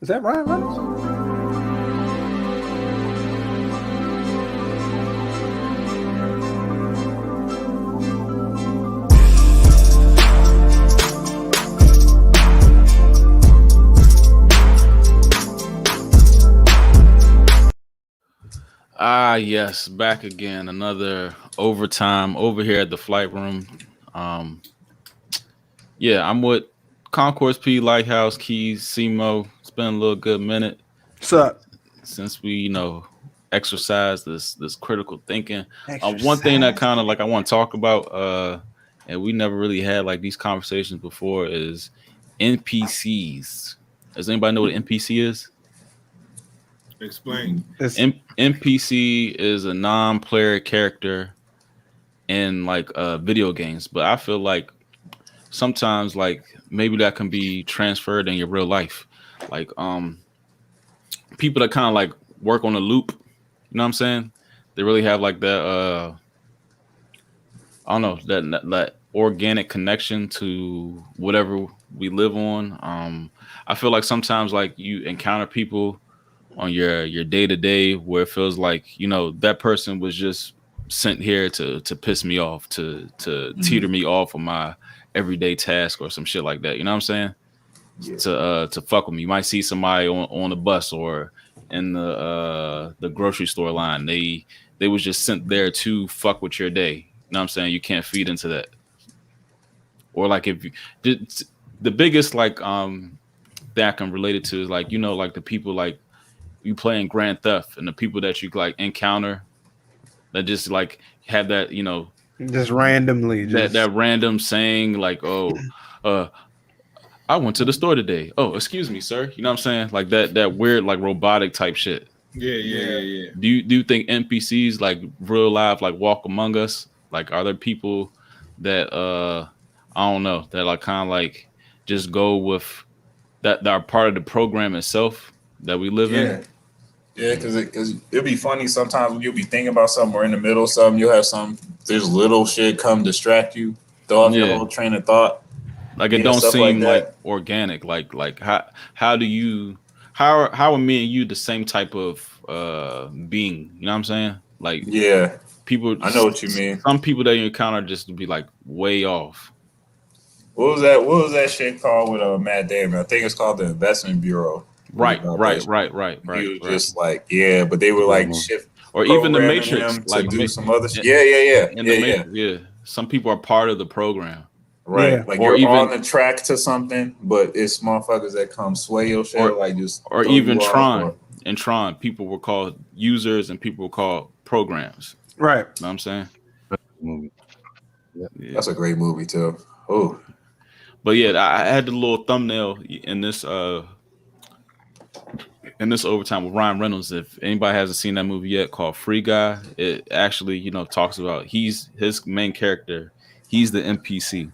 Is that Ryan Reynolds? Ah, yes, back again. Another overtime over here at the flight room. Um, yeah, I'm with Concourse P, Lighthouse, Keys, SEMO. It's been a little good minute What's up? since we, exercise this critical thinking. One thing that Exercise. kind of like I want to talk about, and we never really had like these conversations before, is NPCs. Does anybody know what an NPC is? Explain. NPC is a non-player character in like video games, but I feel like sometimes like maybe that can be transferred in your real life. Like people that kind of like work on a loop, you know what I'm saying? They really have like that I don't know, that organic connection to whatever we live on. I feel like sometimes like you encounter people on your day to day where it feels like, that person was just sent here to piss me off, to teeter me off of my everyday task or some shit like that. You know what I'm saying? Yeah. To fuck with me. You might see somebody on the bus or in the grocery store line. They was just sent there to fuck with your day. You know what I'm saying? You can't feed into that. Or like if you the biggest like that I can relate it to is like, like the people like you playing Grand Theft and the people that you like encounter that just like have that, Just randomly, that random saying like, oh, I went to the store today. Oh, excuse me, sir. You know what I'm saying? Like that weird like robotic type shit. Yeah. Do you think NPCs like real life like walk among us? Like are there people that I don't know, that like kind of like just go with that are part of the program itself that we live in? Yeah, because it'll be funny sometimes when you'll be thinking about something or in the middle of something, you'll have this little shit come distract you, throw off your whole train of thought. Like it don't seem like organic. Like how do you how are me and you the same type of being? You know what I'm saying? Like people. I know what you mean. Some people that you encounter just to be like way off. What was that shit called with Matt Damon? I think it's called the Investment Bureau. Right. He was just like, but they were like shift or even the Matrix, like do some other shit. Yeah. Some people are part of the program. Right. Yeah. Like or you're on the track to something, but it's motherfuckers that come sway your shit or even Tron. In Tron, people were called users and people were called programs. Right. You know what I'm saying? Yeah. That's a great movie too. Oh. But yeah, I had the little thumbnail in this overtime with Ryan Reynolds. If anybody hasn't seen that movie yet, called Free Guy, it actually talks about his main character. He's the NPC.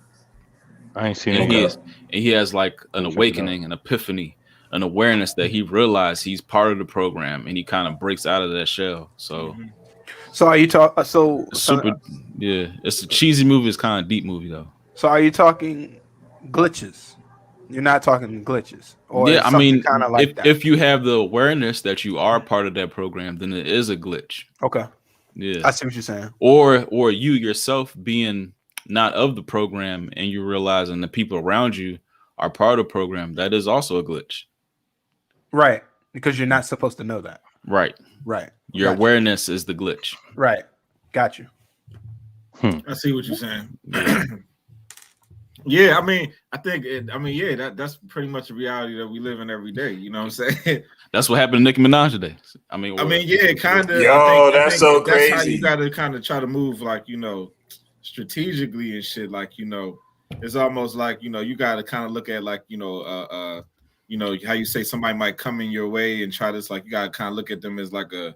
I ain't seen it. He has like an awakening, an epiphany, an awareness that he realized he's part of the program, and he kind of breaks out of that shell. So, so are you talking? It's a cheesy movie. It's kind of deep movie though. So are you talking glitches? You're not talking glitches, or I mean, kind of like if you have the awareness that you are part of that program, then it is a glitch. Okay. Yeah, I see what you're saying. Or you yourself being not of the program and you realizing the people around you are part of the program, that is also a glitch. Right. Because you're not supposed to know that. Right. Your awareness is the glitch. Right. Got you. I see what you're saying. Yeah, I mean, I think that's pretty much a reality that we live in every day. You know what I'm saying? That's what happened to Nicki Minaj today. I mean, kind of. Yo, that's so crazy. That's how you got to kind of try to move, like, strategically and shit. Like, it's almost like, you got to kind of look at like, how you say somebody might come in your way and try to, like, you got to kind of look at them as like a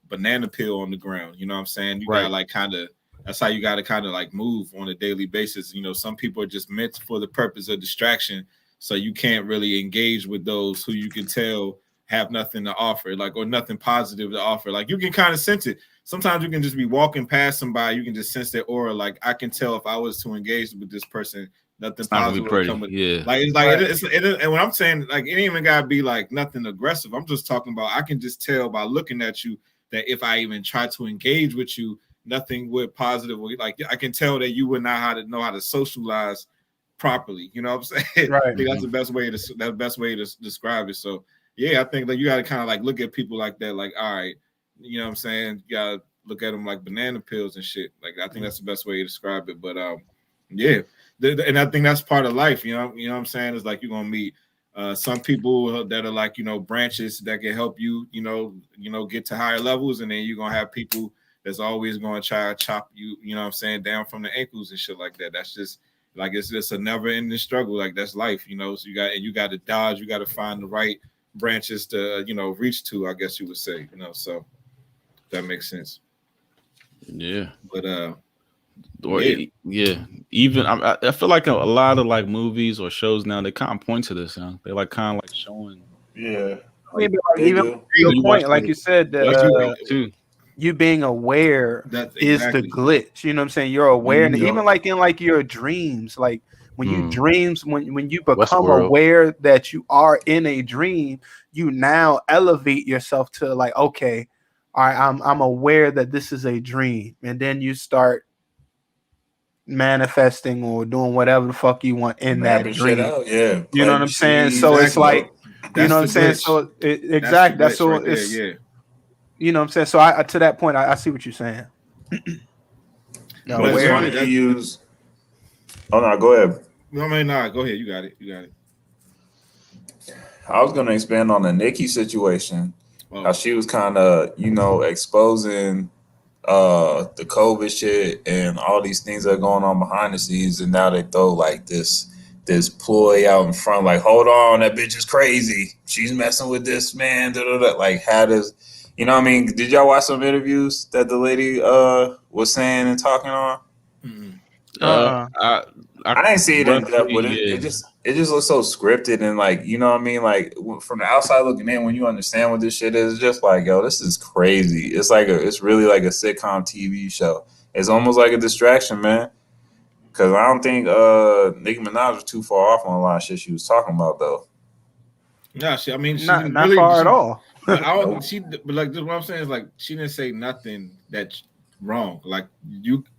banana peel on the ground. You know what I'm saying? You got to like kind of. That's how you got to kind of like move on a daily basis. Some people are just meant for the purpose of distraction. So you can't really engage with those who you can tell have nothing to offer, like, or nothing positive to offer. Like, you can kind of sense it. Sometimes you can just be walking past somebody. You can just sense their aura. Like, I can tell if I was to engage with this person, nothing It's not gonna be positive pretty. coming. Yeah. Like it's like it is, and when I'm saying like it ain't even gotta be like nothing aggressive. I'm just talking about I can just tell by looking at you that if I even try to engage with you, nothing would positive. Like I can tell that you would not know how to socialize properly. You know what I'm saying? Right. I think that's the best way to describe it. So yeah, I think that you got to kind of like look at people like that. Like, all right, you know what I'm saying? You gotta look at them like banana peels and shit. Like I think that's the best way to describe it. But yeah, and I think that's part of life. You know what I'm saying? It's like you're gonna meet some people that are like branches that can help you. Get to higher levels, and then you're gonna have people that's always gonna try to chop you. You know what I'm saying? Down from the ankles and shit like that. That's just like it's just a never-ending struggle. Like that's life. So you got to dodge. You got to find the right branches to reach to. I guess you would say. So that makes sense. Yeah. But yeah. Even I feel like a lot of like movies or shows now they kind of point to this. They like kind of like showing. Yeah. I mean, They even do. your You point, watch like the- you said, that too. you being aware That's is the exactly. glitch. You know what I'm saying? You're aware, and Mhm. even like in like your dreams, like when you dreams, when you become Westworld. aware that you are in a dream, you now elevate yourself to like, okay, all right, I'm aware that this is a dream, and then you start manifesting or doing whatever the fuck you want in that Mapping shit dream. out. Yeah. You know what I'm saying? So it's Exactly. like, you know what I'm the saying? glitch. So exactly. That's That's the so glitch right there. it's Yeah. you know what I'm saying. So I to that point, I see what you're saying. No, But But it's it's funny funny, you use. Oh no, go ahead. I mean, nah, go ahead. You got it. I was gonna expand on the Nikki situation. Oh. How she was kind of, exposing the COVID shit and all these things that are going on behind the scenes, and now they throw like this ploy out in front, like, hold on, that bitch is crazy. She's messing with this man. Da, da, da. Like, how does what I mean? Did y'all watch some interviews that the lady was saying and talking on? Mm-mm. I didn't see it in depth, but yeah. it just looks so scripted and like, you know what I mean? Like from the outside looking in, when you understand what this shit is, it's just like, yo, this is crazy. It's really like a sitcom TV show. It's almost like a distraction, man. Cause I don't think Nicki Minaj was too far off on a lot of shit she was talking about though. No, she not really, far at all. But I don't. But like what I'm saying is like she didn't say nothing that's wrong. Like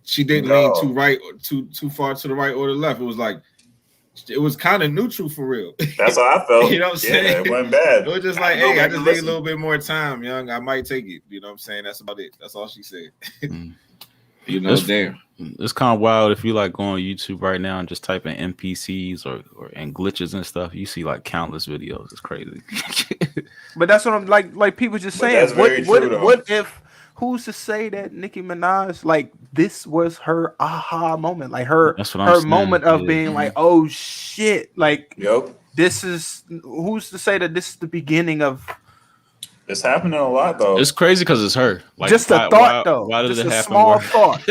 she didn't lean too right or too far to the right or the left. It was like it was kind of neutral for real. That's how I felt. You know what I'm saying? It wasn't bad. It was just like, go hey, I back just and need a listen. little bit more time, young. I might take it. You know what I'm saying? That's about it. That's all she said. Damn. It's kind of wild if you like go on YouTube right now and just type in NPCs or and glitches and stuff. You see like countless videos. It's crazy. But that's what I'm like people just But saying. that's very true, though. What if who's to say that Nicki Minaj like this was her aha moment, like her That's what I'm saying. moment of Yeah. being like, oh shit, like Yep. this is who's to say that this is the beginning of It's happening a lot though. It's crazy because it's her. Like, just a thought though. Why did Just it a happen? small thought.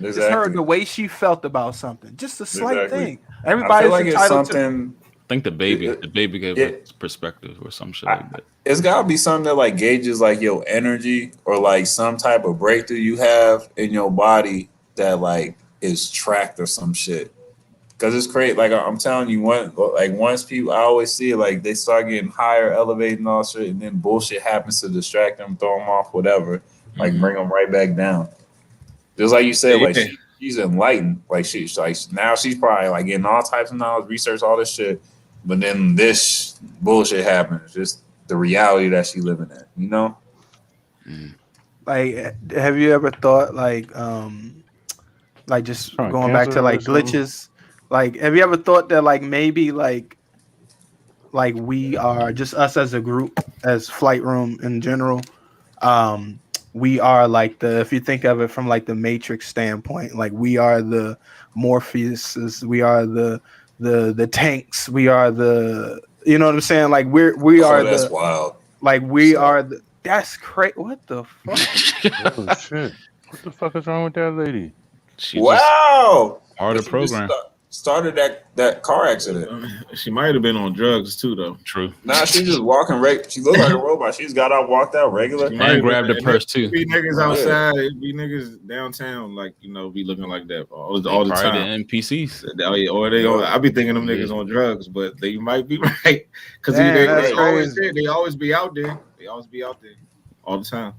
Exactly. Just her the way she felt about something. Just a slight Exactly. thing. I Everybody's feel like it's entitled to something. I think the baby gave it perspective or some shit like that. It's gotta be something that like gauges like your energy or like some type of breakthrough you have in your body that like is tracked or some shit. Cause it's crazy. Like I'm telling you, once people, I always see it like they start getting higher, elevating all shit, and then bullshit happens to distract them, throw them off, whatever. Like bring them right back down. Just like you said, like she's enlightened. Like she's like now she's probably like getting all types of knowledge, research, all this shit. But then this bullshit happens. Just the reality that she living in, you know? like have you ever thought like just From going back to cancer like or something? glitches, like have you ever thought that like maybe like we are just us as a group, as Flight Room in general, we are like if you think of it from like the Matrix standpoint, like we are the Morpheuses, we are the tanks, we are the, you know what I'm saying, like we are That's the wild. like we are the, that's crazy. What the fuck? Oh shit! What the fuck is wrong with that lady? She Wow. just part of Did the she just program. started that car accident? She might have been on drugs too, though. True. Nah, she just walking she looked like a robot. She just got out, walked out regular. And grabbed the purse too. Be niggas outside, it be niggas downtown, like be looking like that all the time. The NPCs, or they. I be thinking them niggas on drugs, but they might be right because they always be out there. They always be out there all the time.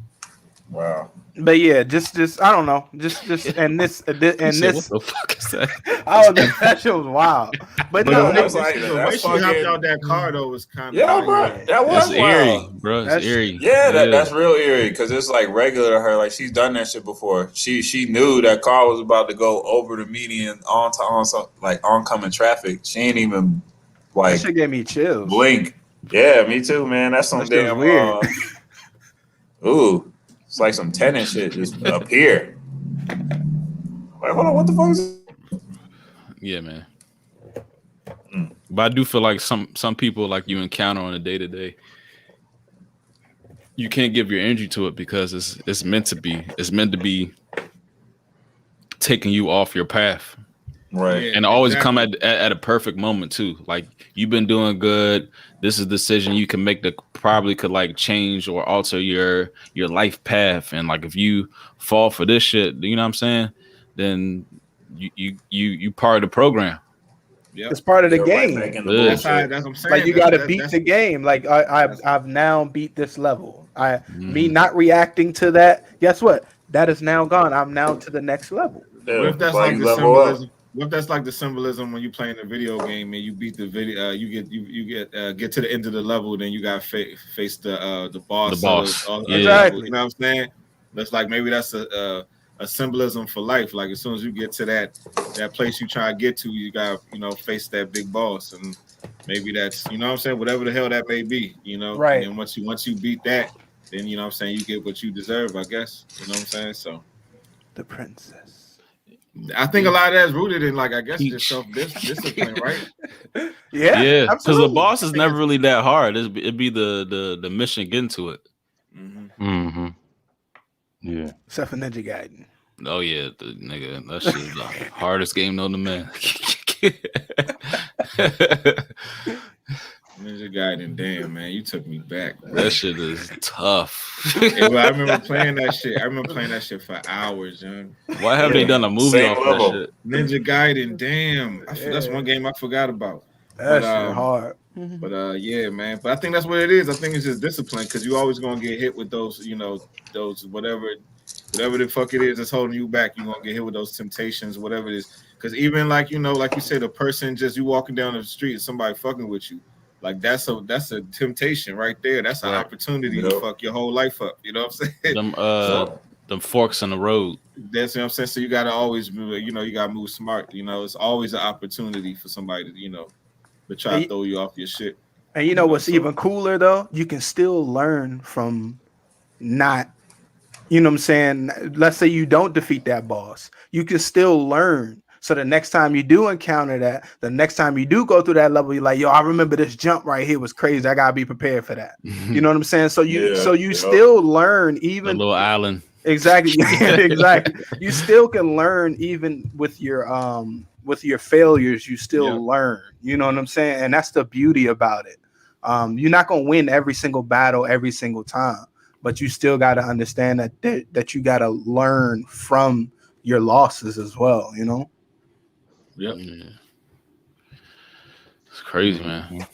Wow. But yeah, just I don't know, just and this. What the fuck is that? Oh, that shit was wild. But no, that was the way she hopped out that car though was kind of bro. That was eerie, bro. It's eerie. Yeah, that's real eerie because it's like regular to her. Like she's done that shit before. She knew that car was about to go over the median onto oncoming traffic. She ain't even that shit gave me chills. Blink. Yeah, me too, man. That's some damn weird. Ooh. It's like some tenant shit just up here. Like, hold on, what the fuck is it? Yeah, man. But I do feel like some people like you encounter on a day-to-day, you can't give your energy to it because it's meant to be taking you off your path. Right. Yeah, and always come at a perfect moment too. Like you've been doing good. This is a decision you can make that probably could like change or alter your life path. And like if you fall for this shit, you know what I'm saying? Then you part of the program. Yeah, it's part of the game. That's what I'm saying. Like you got to beat the game. Like I've now beat this level. Me not reacting to that. Guess what? That is now gone. I'm now to the next level. What if that's like the symbolism? What if that's like the symbolism when you playing a video game and you beat the video, you get to the end of the level, then you got face the boss. Exactly. You know what I'm saying? That's like maybe that's a symbolism for life. Like as soon as you get to that place you try to get to, you got face that big boss, and maybe that's what I'm saying. Whatever the hell that may be, Right. And once you beat that, then what I'm saying, you get what you deserve, I guess. You know what I'm saying? So the princess. I think a lot of that's rooted in like I guess just self-discipline, right? Yeah. Because the boss is never really that hard. It'd be the mission getting to it. Mm-hmm. Yeah. Except for Ninja Gaiden. Oh yeah, the nigga, that shit is the hardest game known to man. Ninja Gaiden, damn man, you took me back. Bro. That shit is tough. I remember playing that shit. For hours, young. Why have they done a movie off that shit? Ninja Gaiden, damn. That's one game I forgot about. That's hard. But yeah, man. But I think that's what it is. I think it's just discipline because you always gonna get hit with those, those whatever the fuck it is that's holding you back. You're gonna get hit with those temptations, whatever it is. Because even like like you said, a person just you walking down the street and somebody fucking with you. Like that's a temptation right there. That's an opportunity to fuck your whole life up. You know what I'm saying? Them forks in the road. That's what I'm saying. So you gotta always move, you gotta move smart. It's always an opportunity for somebody to try to throw you off your shit. And what's even cooler though? You can still learn from not, what I'm saying? Let's say you don't defeat that boss. You can still learn. So the next time you do encounter that, the next time you do go through that level, you're like, yo, I remember this jump right here was crazy. I gotta be prepared for that. You know what I'm saying? So you still learn even the little island. Exactly. Exactly. You still can learn even with your failures, you still learn. You know what I'm saying? And that's the beauty about it. You're not gonna win every single battle every single time, but you still gotta understand that you gotta learn from your losses as well, Yep. Yeah. It's crazy, man.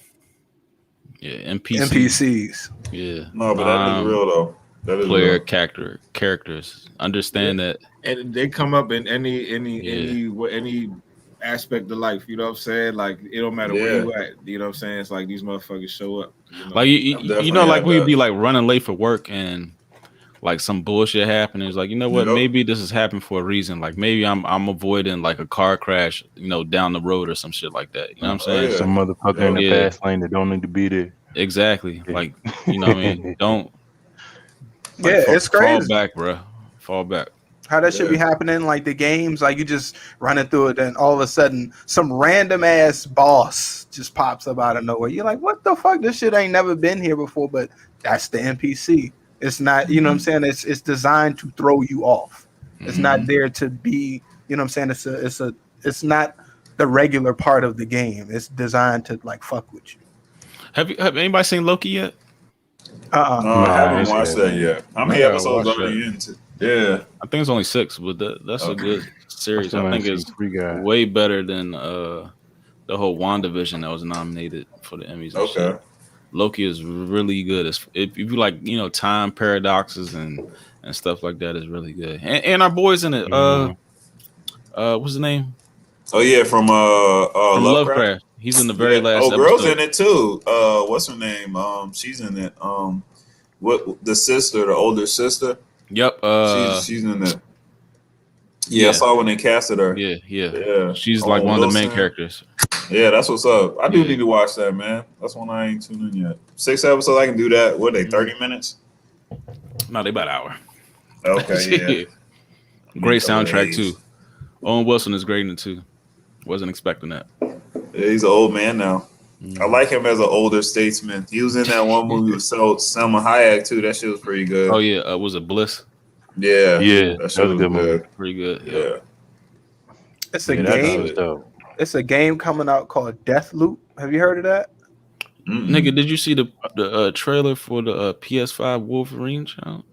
Yeah, NPCs. Yeah. No, but that is real though. That is player real. characters. Understand that. And they come up in any aspect of life, you know what I'm saying? Like it don't matter where you at, you know what I'm saying? It's like these motherfuckers show up. Like like we'd be like running late for work and like some bullshit happened. It's like, what? Maybe this has happened for a reason. Like maybe I'm avoiding like a car crash, down the road or some shit like that. You know what I'm saying? Some motherfucker in the fast lane that don't need to be there. Exactly. Like, what I mean? Don't. Like, it's crazy. Fall back, bro. Fall back. How that should be happening, like the games, like you just running through it, and all of a sudden some random ass boss just pops up out of nowhere. You're like, what the fuck? This shit ain't never been here before, but that's the NPC. It's not, you know what I'm saying? It's designed to throw you off. It's not there to be, you know what I'm saying? It's not the regular part of the game. It's designed to like fuck with you. Have anybody seen Loki yet? No, I haven't ain't watched seen that that. yet. How many I gotta episodes watch are you into? Yeah. I think it's only 6, but that's a good series. I think it's way better than the whole WandaVision that was nominated for the Emmys. And shit. Loki is really good. If you like, time paradoxes and stuff like that, is really good. And our boys in it. What's the name? Oh yeah, from Lovecraft. He's in the very last episode. Girl's in it too. What's her name? She's in it. What the sister, the older sister? Yep. She's in it. Yeah, I saw when they casted her. Yeah. She's like one of the main characters. Yeah, that's what's up. I do need to watch that, man. That's one I ain't tuned in yet. 6 episodes, I can do that. What are they, 30 minutes? No, they about an hour. Okay, yeah. Great soundtrack too. Owen Wilson is great in it too. Wasn't expecting that. Yeah, he's an old man now. I like him as an older statesman. He was in that one movie with Selma Hayek too. That shit was pretty good. Oh yeah, was it Bliss? Yeah, that shit was a good movie. Pretty good. Yeah. It's a game. It's a game coming out called Deathloop. Have you heard of that? Nigga, did you see the trailer for the PS5 Wolverine child?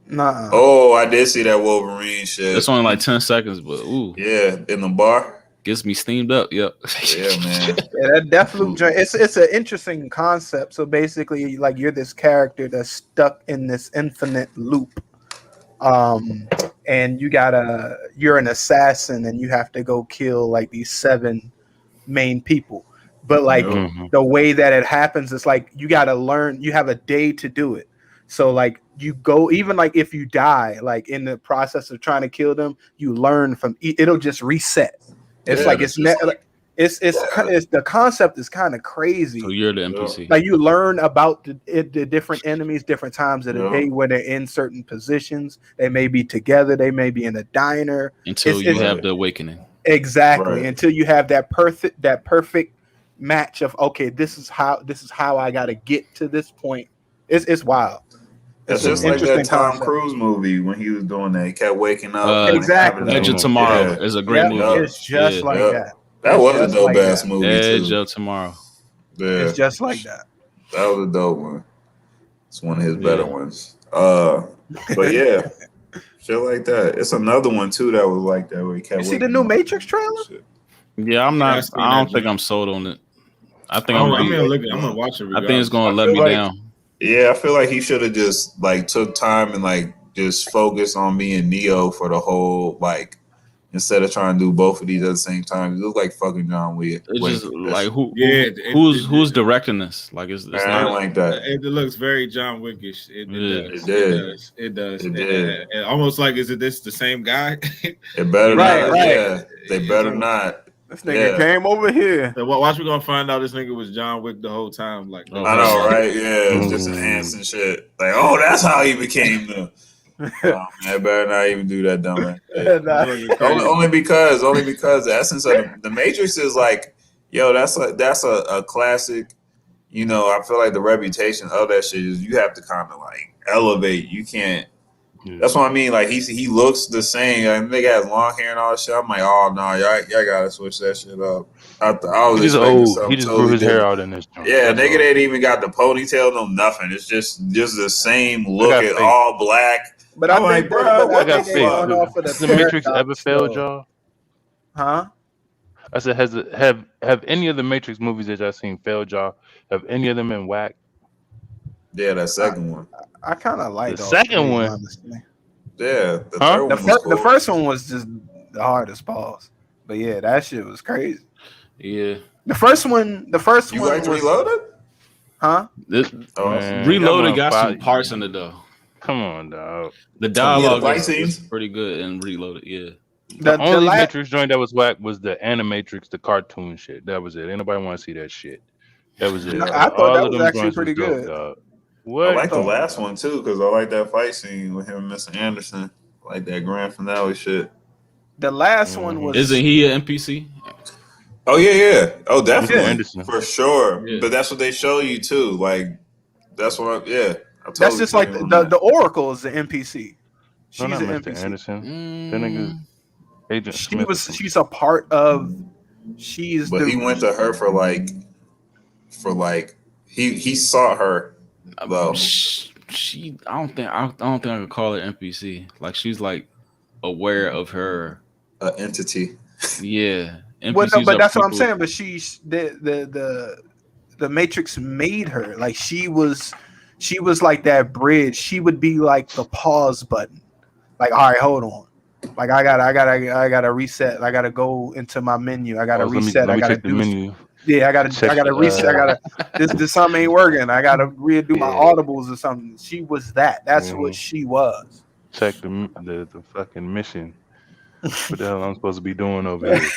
Nah. Oh, I did see that Wolverine shit. It's only like 10 seconds, but ooh. Yeah, in the bar. Gets me steamed up. Yep. Yeah, man. Yeah, that Deathloop joint. It's an interesting concept. So basically, like you're this character that's stuck in this infinite loop. And you're an assassin and you have to go kill like these 7 main people. But like the way that it happens is like you gotta learn, you have a day to do it. So like you go, even like if you die, like in the process of trying to kill them, you learn from it'll just reset. It's the concept is kind of crazy. So you're the NPC. Like you learn about the different enemies, different times of the day when they're in certain positions. They may be together. They may be in a diner until you have the awakening. Exactly. Until you have that perfect match of okay, this is how I got to get to this point. It's wild. It's just like that Tom Cruise movie when he was doing that. He kept waking up. Exactly. Edge of Tomorrow is a great movie. It's just like that. That was a dope ass movie. Edge of Tomorrow. Yeah. It's just like that. That was a dope one. It's one of his better ones. But yeah, shit like that. It's another one too that was like that. Where he kept. You see the new Matrix trailer? Yeah, I'm not. I don't think I'm sold on it. I think I'm gonna watch it. I think it's gonna let me down. Yeah, I feel like he should have just like took time and like just focused on being Neo for the whole like instead of trying to do both of these at the same time. It looks like fucking John Wick. It's just like who's directing this? Like it's not like that. It looks very John Wickish. It does. It did. And almost like is it this the same guy? It better not. Right. Yeah, they better not. This nigga came over here. So watch, we gonna find out this nigga was John Wick the whole time. Like I know, right? Yeah, it's just enhancing shit. Like, oh, that's how he became the. Man, better not even do that dumb. Only because the essence of the Matrix is like, yo, that's a classic. You know, I feel like the reputation of that shit is you have to kind of like elevate. You can't. Yeah. That's what I mean. Like he looks the same. Like, nigga has long hair and all that shit. I'm like, oh no, y'all gotta switch that shit up. I was old. He just grew his hair out in this joint. Yeah, nigga didn't even got the ponytail, no nothing. It's just the same look at all black. But I'm like, bro, what got faith? Has the Matrix ever failed y'all? Huh? I said, have any of the Matrix movies that y'all seen failed y'all? Have any of them been whack? Yeah, that second one. I kind of like the second one. Honestly. Yeah, the first one was just the hardest pause. But yeah, that shit was crazy. Yeah. The first one. You like Reloaded? Huh? Reloaded got some parts in it though. Come on, dog. The dialogue is pretty good and Reloaded. Yeah. The only Matrix joint that was whack was the Animatrix, the cartoon shit. That was it. Anybody want to see that shit? That was it. I thought that was actually pretty good. Dog. What? I like the last one too because I like that fight scene with him and Mr. Anderson. I like that grand finale shit. The last one was. Isn't he an NPC? Oh yeah. Oh, definitely, Anderson. For sure. Yeah. But that's what they show you too. Like that's what. That's just like the Oracle is the NPC. She's an Mr. NPC. Anderson. That nigga, Agent Smith. She's a part of She's But he went to her for like he sought her though. She, I don't think I could call her NPC. Like she's like aware of her. Entity. Yeah, well, no, NPCs but are that's what I'm people. saying. But she's the Matrix made her like she was like that bridge. She would be like the pause button. Like, all right, hold on. Like I gotta reset. I gotta go into my menu. I gotta Pause. reset. Let I me gotta check the do. menu. Yeah, I Check gotta reset. I gotta this something ain't working. I gotta redo my Yeah. audibles or something. She was that. That's what Mhm. she was. Check the fucking mission. What the hell I'm supposed to be doing over here?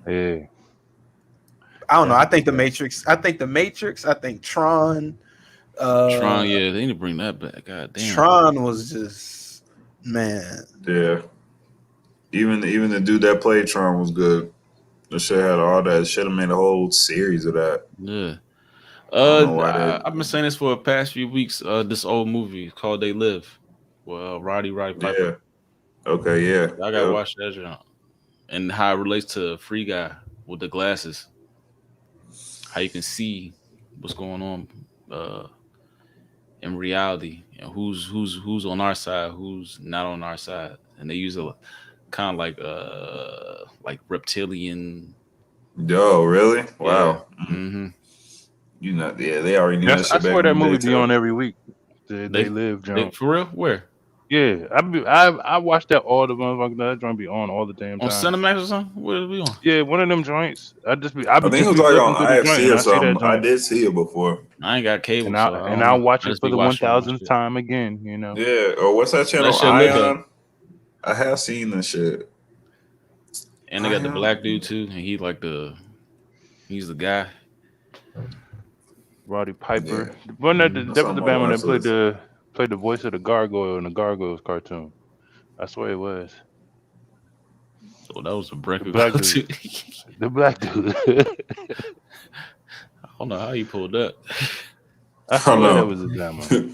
Yeah. I don't know. I Definitely think the that. Matrix. I think the Matrix. I think Tron. Tron, yeah, they need to bring that back. God damn. Tron was just man. Yeah. Even the dude that played Tron was good. The shit had all that. Should have made a whole series of that. Yeah. I don't know why that. I've been saying this for the past few weeks. This old movie called They Live. Well, Roddy Piper. Yeah. Okay. Yeah. I gotta watch that joint. And how it relates to Free Guy with the glasses. How you can see what's going on in reality. You know, who's on our side, who's not on our side. And they use a kind of like reptilian. Yo, really? Yeah. Wow. Mm-hmm. You know, yeah, they already knew that I shit back swear that in the movie day be too. on every week. They live, John. For real? Where? Yeah, I watch that all the motherfuckers. That joint be on all the damn On time. Cinemax or something? Where are we on? Yeah, one of them joints. I I think just it was be like flipping on through the joint IFC and or I see that something. I joint, did see it before. I ain't got cable, and so I don't I'll know. watch I it just for be the watching my 1000th shit. time again. You know. Yeah. Or what's that channel? That shit lit though. Ion. I have seen this shit. And they got the Ion. black dude too, and he's the guy. Roddy Piper. Yeah. One that That's was on the my band when they watch list. played the voice of the gargoyle in the Gargoyles cartoon. I swear it was. So that was a breaker. Black dude. The black dude. I don't know how he pulled that. I I don't swear that know. was his demo.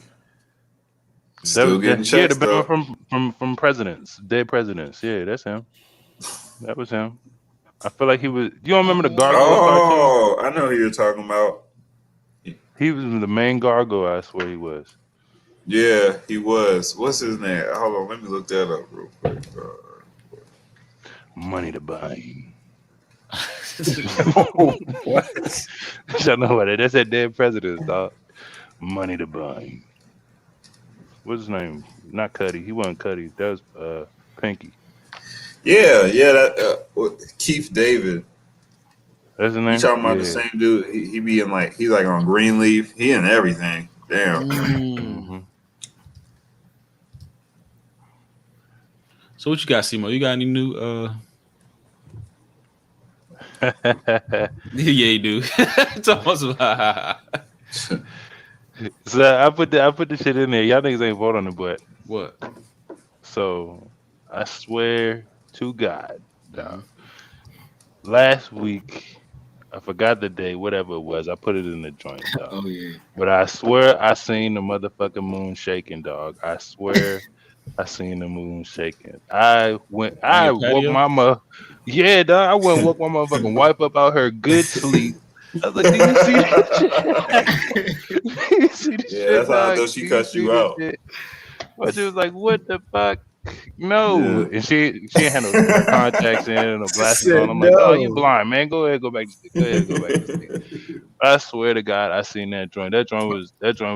Still getting Yeah, the checks though. band from Presidents, Dead Presidents. Yeah, that's him. That was him. I feel like he was. You don't remember the Gargoyle cartoon? Oh, I know who you're talking about. He was the main gargoyle. I swear he was. Yeah, he was. What's his name? Hold on, let me look that up real quick. Money to buy. What? Y'all know what it is? That's that Dead Presidents, dog. Money to buy. What's his name? Not Cuddy. He wasn't Cuddy. That was Pinky. Yeah, that Keith David. That's his name. You talking about Yeah. the same dude? He be in he's like on Greenleaf. He in everything. Damn. Mm-hmm. So what you got, Simo? You got any new? Yeah, you do. Tell us about So I put the shit in there. Y'all niggas ain't vote on it, but what? so I swear to God, dog. Last week I forgot the day, whatever it was. I put it in the joint, dog. Oh yeah. But I swear I seen the motherfucking moon shaking, dog. I swear I seen the moon shaking. I woke patio? mama. Yeah, dog. I went and woke my motherfucking wife up out her good sleep. I was like, do you see that shit? Do you see this Yeah, shit, that's how I dog? know she Do cussed see you this out. shit? But she was like, what the fuck? No. Yeah. And she ain't had no contacts in and no glasses Said on. I'm like, oh, you no. blind, man. Go ahead, go back to sleep. Go ahead, go back to sleep. I swear to God, I seen that joint. That joint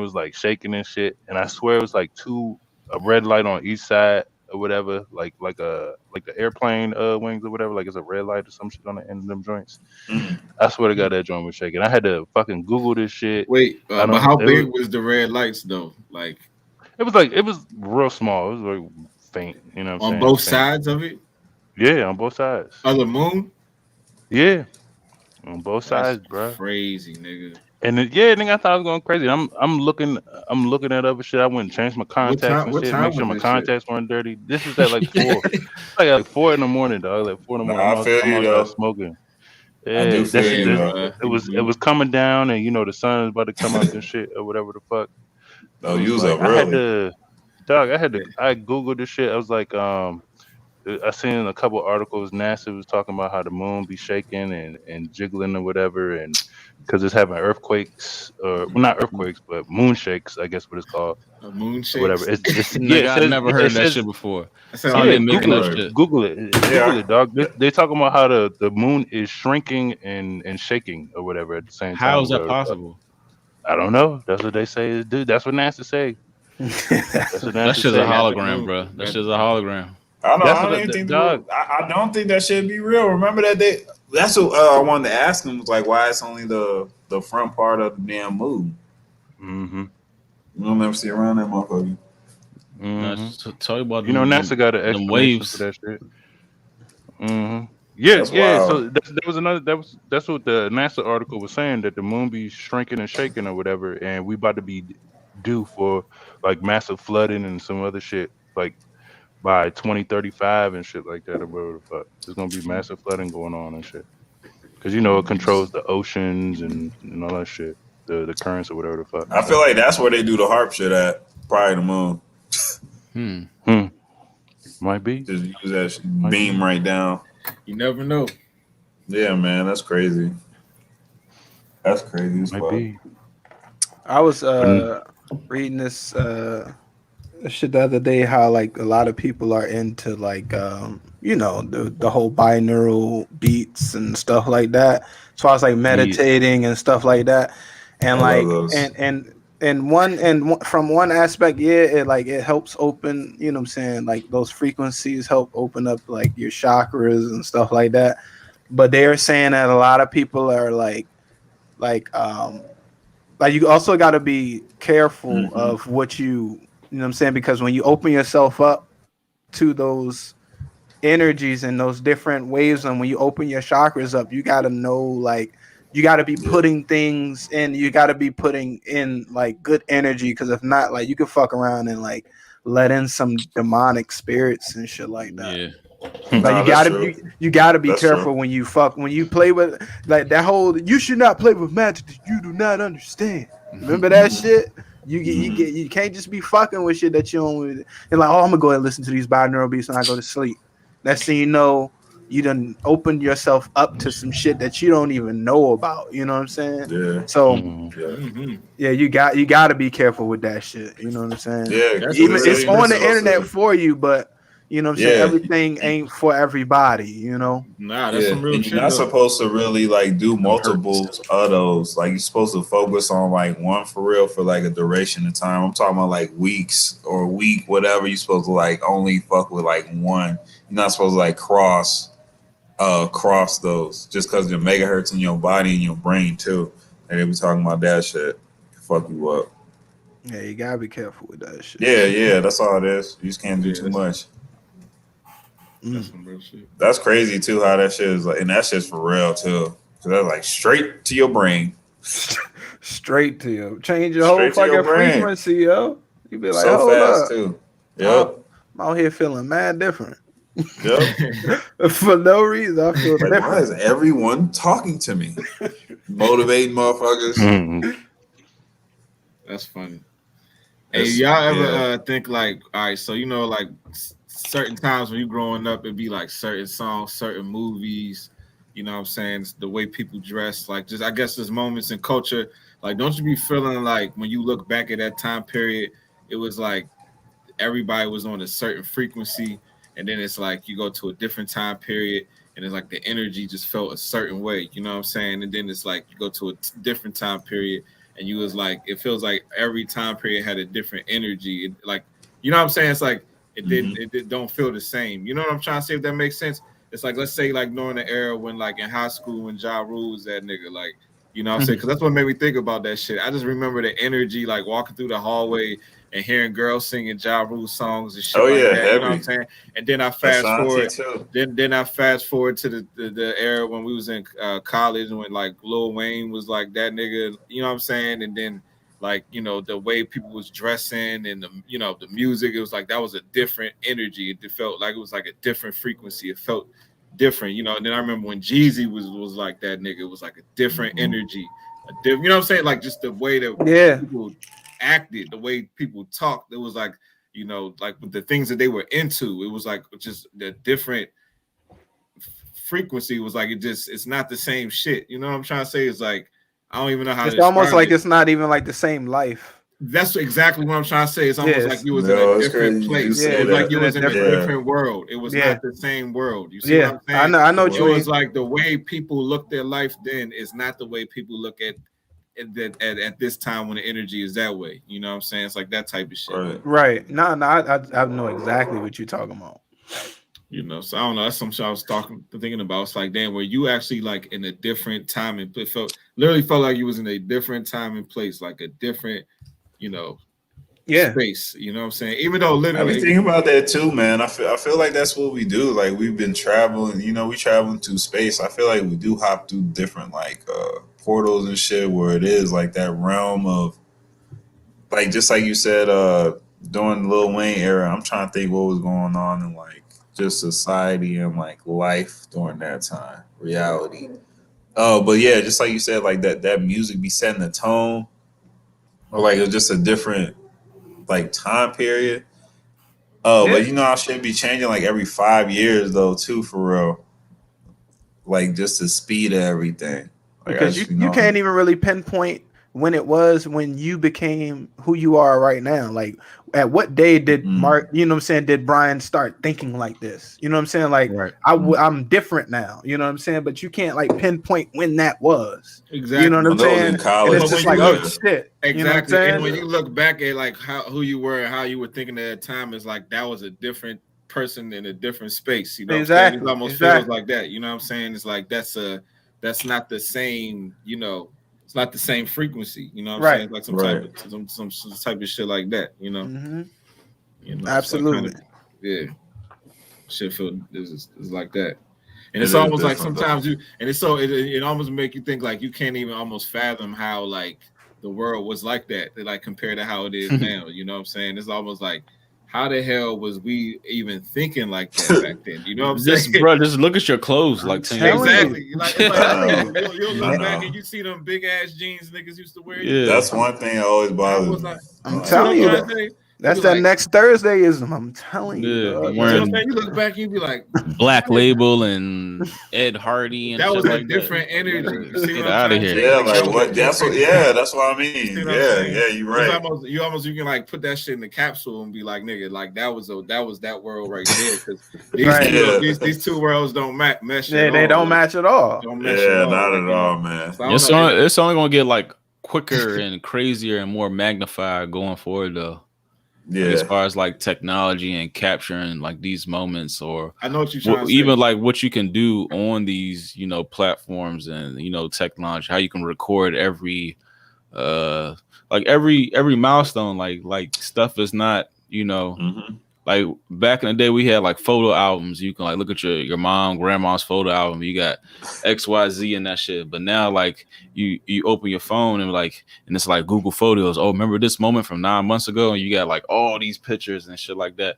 was like shaking and shit. And I swear it was like a red light on each side or whatever, like the airplane wings or whatever. Like it's a red light or some shit on the end of them joints. I swear to God, that joint was shaking. I had to fucking Google this shit. Wait, I but don't. how big was the red lights though? Like It was real small. It was very faint. You know what I'm on saying? both Faint. sides of it? Yeah, on both sides. Of the moon? Yeah, on both That's sides, bro. crazy, nigga. And nigga, I thought I was going crazy. I'm looking at other shit. I went and changed my contacts and What shit, time make sure was my this shit? contacts weren't dirty. This is at like 4. Like 4 in the morning, dog. Like 4 in the morning. Nah, I feel I'm you outside though. smoking. I Yeah, do feel you bro. though. it was coming down, and the sun is about to come out and shit or whatever the fuck. No, It was you was like up early. I googled this shit. I was like, I seen a couple articles. NASA was talking about how the moon be shaking and jiggling or whatever, and because it's having earthquakes, or well, not earthquakes, but moon shakes, I guess what it's called, Moon or whatever. shakes. It's yeah. It Nigga, I says never yeah, it heard that says shit before. That sound How like they yeah. making Google that it. shit? Google it. Yeah. Google it, dog. They talking about how the moon is shrinking and shaking or whatever at the same How time. is that Whatever the fuck. possible? I don't know. That's what they say, dude. That's what NASA say. That's what That NASA shit's a They say. got the hologram, moon. bro. That shit's a hologram. I don't know. That's I what don't even think dog. I don't think that should be real. Remember that they. That's what I wanted to ask him, was like, why it's only the front part of the damn moon. Mm-hmm. You don't never see around that motherfucker. Nah, Mm-hmm. tell you about You know, NASA got an them explanation for waves. that shit. Mm-hmm. Yeah, That's yeah. wild. So that was another. That's what the NASA article was saying, that the moon be shrinking and shaking or whatever, and we about to be due for like massive flooding and some other shit like by 2035 and shit like that or whatever the fuck. There's gonna be massive flooding going on and shit because you know it controls the oceans and all that shit, the currents or whatever the fuck. I feel like that's where they do the harp shit at. Probably the moon. Might be. Just use that shit, beam right down. You never know. Yeah, man, that's crazy. That's crazy as Might fuck. be. I was reading this shit the other day, how like a lot of people are into like you know, the whole binaural beats and stuff like that. So I was like meditating and stuff like that, and I like love those. from one aspect, yeah, it helps open, you know what I'm saying, like those frequencies help open up like your chakras and stuff like that. But they're saying that a lot of people are like you also got to be careful of what you know what I'm saying, because when you open yourself up to those energies and those different waves, and when you open your chakras up, you got to know, like, you got to be putting things in, you got to be putting in like good energy, because if not, like, you can fuck around and like let in some demonic spirits and shit like that. Yeah. Like Nah, that's true. you gotta be That's careful true. when you play with like that whole, you should not play with magic that you do not understand. Remember that shit? You can't just be fucking with shit that you don't, and like, oh, I'm gonna go ahead and listen to these binaural beats when I go to sleep. Next thing you know, you done opened yourself up to some shit that you don't even know about. You know what I'm saying? Yeah. So Yeah. you got to be careful with that shit. You know what I'm saying? Yeah. That's Even really it's on the Principle internet system. for you, but you know what I'm saying, Yeah. everything ain't for everybody, you know. Nah, that's some real and shit. you're not though. supposed to really like do Them multiples of those. Like, you're supposed to focus on like one for real for like a duration of time. I'm talking about like weeks or a week, whatever. You're supposed to like only fuck with like one. You're not supposed to like cross those, just because the megahertz in your body and your brain too. And they be talking about that shit. Fuck you up. Yeah, you gotta be careful with that shit. Yeah, that's all it is. You just can't do too much. That's some real shit. That's crazy too, how that shit is like, and that shit's for real too. So that's like straight to your brain. Straight to you. Change your whole Straight to your fucking brain. frequency, yo. You be like, So hold fast up. too. Yep. I'm out here feeling mad different. Yep. For no reason. I feel Like, why different. is everyone talking to me? Motivating motherfuckers. Mm-hmm. That's funny. Hey, y'all ever think like, all right, so you know, like certain times when you growing up, it'd be like certain songs, certain movies, you know what I'm saying? It's the way people dress, like, just I guess there's moments in culture. Like, don't you be feeling like when you look back at that time period, it was like everybody was on a certain frequency, and then it's like you go to a different time period and it's like the energy just felt a certain way, you know what I'm saying? And then it's like you go to a different time period and you was like, it feels like every time period had a different energy. Like, you know what I'm saying? It's like it don't feel the same. You know what I'm trying to say, if that makes sense? It's like, let's say like during the era when like in high school when Ja Rule was that nigga, like, you know what I'm saying? Because that's what made me think about that shit. I just remember the energy, like walking through the hallway and hearing girls singing Ja Rule songs and shit like that. heavy. You know what I'm saying? And then I fast forward. Too. Then I fast forward to the era when we was in college and when like Lil Wayne was like that nigga. You know what I'm saying? And then like, you know, the way people was dressing and the, you know, the music, it was like that was a different energy. It felt like it was like a different frequency. It felt different, you know. And then I remember when Jeezy was like that nigga, it was like a different energy. You know what I'm saying? Like just the way that people acted, the way people talked, it was like, you know, like with the things that they were into. It was like just the different frequency was like it's not the same shit. You know what I'm trying to say? It's like I don't even know how It's to almost describe like it. it's not even like the same life. That's exactly what I'm trying to say. It's almost like you was in No, a it's different crazy you place. say It was that. like you was in a different- different world. It was Yeah. not the same world. You see what Yeah, I'm saying? I know what It you was mean. like the way people look their life then is not the way people look at this time when the energy is that way. You know what I'm saying? It's like that type of shit. Right. Right. No, I know exactly what you're talking about. You know, so I don't know. That's something I was thinking about. It's like, damn, where you actually like in a different time and literally felt like you was in a different time and place, like a different, you know, Yeah. space. You know what I'm saying? Even though I be literally, thinking about that too, man. I feel like that's what we do. Like we've been traveling, you know, we traveling through space. I feel like we do hop through different like portals and shit where it is like that realm of like just like you said, during the Lil Wayne era, I'm trying to think what was going on in like just society and like life during that time, reality. Oh, but yeah, just like you said, like that music be setting the tone, or like it's just a different like time period. Oh, Yeah. but you know, I should be changing like every 5 years though, too, for real. Like just the speed of everything. Like I Because just, you can't even really pinpoint when it was when you became who you are right now. Like at what day did Mark, you know what I'm saying, did Brian start thinking like this? You know what I'm saying? Like Right. I'm different now, you know what I'm saying? But you can't like pinpoint when that was. exactly. You know what I'm When I was saying? in college. And it's But just when like, you oh look- shit. Exactly. You know what I'm saying? And when you look back at like who you were and how you were thinking at that time, it's like that was a different person in a different space. You know what I'm saying? It almost feels like that. You know what I'm saying? It's like that's not the same, you know, it's not the same frequency. You know what I'm saying? Like some type of shit like that, you know. Mm-hmm. You know, Absolutely. So yeah. Shit feel is like that. And It it's is almost like different, sometimes it almost make you think like you can't even almost fathom how like the world was like that, like compared to how it is now. You know what I'm saying? It's almost like how the hell was we even thinking like that back then? You know what I'm Just saying? bro, just look at your clothes like 10 years ago. Exactly. Like you'll I look back know. and you see them big ass jeans niggas used to wear. Yeah. That's one thing that always I bothers was me. like, I'm telling you that. That's that next Thursdayism. I'm telling you. Yeah, dog. I'm You know what I'm wearing saying? You look back and you be like, Black Label and Ed Hardy and that shit was a like different energy. You see Get what I'm out of trying to here. say? Yeah, Like, like that what? was That's what. different. Yeah, that's what I You see mean. what I'm Yeah, saying? yeah, you're It's right. you can like put that shit in the capsule and be like, nigga, like that was that world right there. Because these two worlds don't mesh. Yeah, at they all. don't Like, match at all. don't mesh Yeah, at all. not Like, at you know? all, man. So I don't know. It's only gonna get like quicker and crazier and more magnified going forward though. Yeah, Like, as far as like technology and capturing like these moments, or I know what you're trying to even say. like what you can do on these, you know, platforms and, you know, technology, how you can record every like every milestone, like stuff is not, you know, mm-hmm. like back in the day we had like photo albums. You can like look at your mom, grandma's photo album. You got XYZ and that shit. But now like you open your phone and it's like Google Photos. Oh, remember this moment from 9 months ago? And you got like all these pictures and shit like that,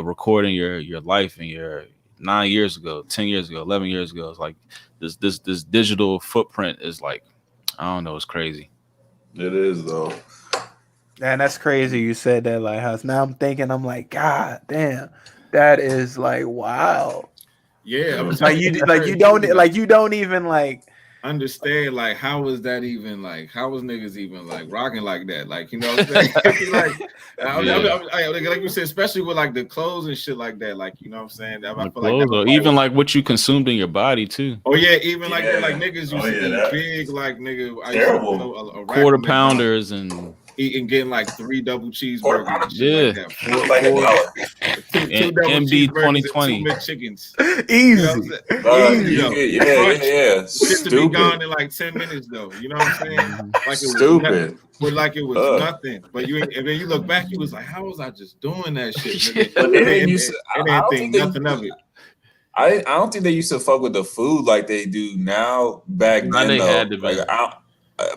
recording your life and your 9 years ago, 10 years ago, 11 years ago. It's like this digital footprint is like, I don't know, it's crazy. It is though. And that's crazy. You said that Lighthouse. Now I'm thinking, I'm like, God damn, that is like wow. Yeah, Like you don't even like understand like how was that even like how was niggas even like rocking like that, like, you know what I'm saying? Like you said, especially with like the clothes and shit like that, like, you know what I'm saying? I feel like or even like what you consumed in your body too. Oh yeah, even like that, like Yeah. niggas used Oh, to yeah, eat big, like nigga. I Terrible. used to know a Quarter rapper pounders and eating getting like 3 double cheeseburgers and pounders. shit Yeah. like that. It was like a dollar. Two double MD cheeseburgers and 2020. 2 McChickens. easy. You know what I'm saying? Easy, though. Yeah. Shit to be gone Stupid. in like 10 minutes though. You know what I'm saying? Like it was Stupid. but like it was nothing. But and then you look back, you was like, how was I just doing that shit? Nigga? But then they used to, I didn't think nothing of it. I don't think they used to fuck with the food like they do now. Back Now then, they though, had to be. like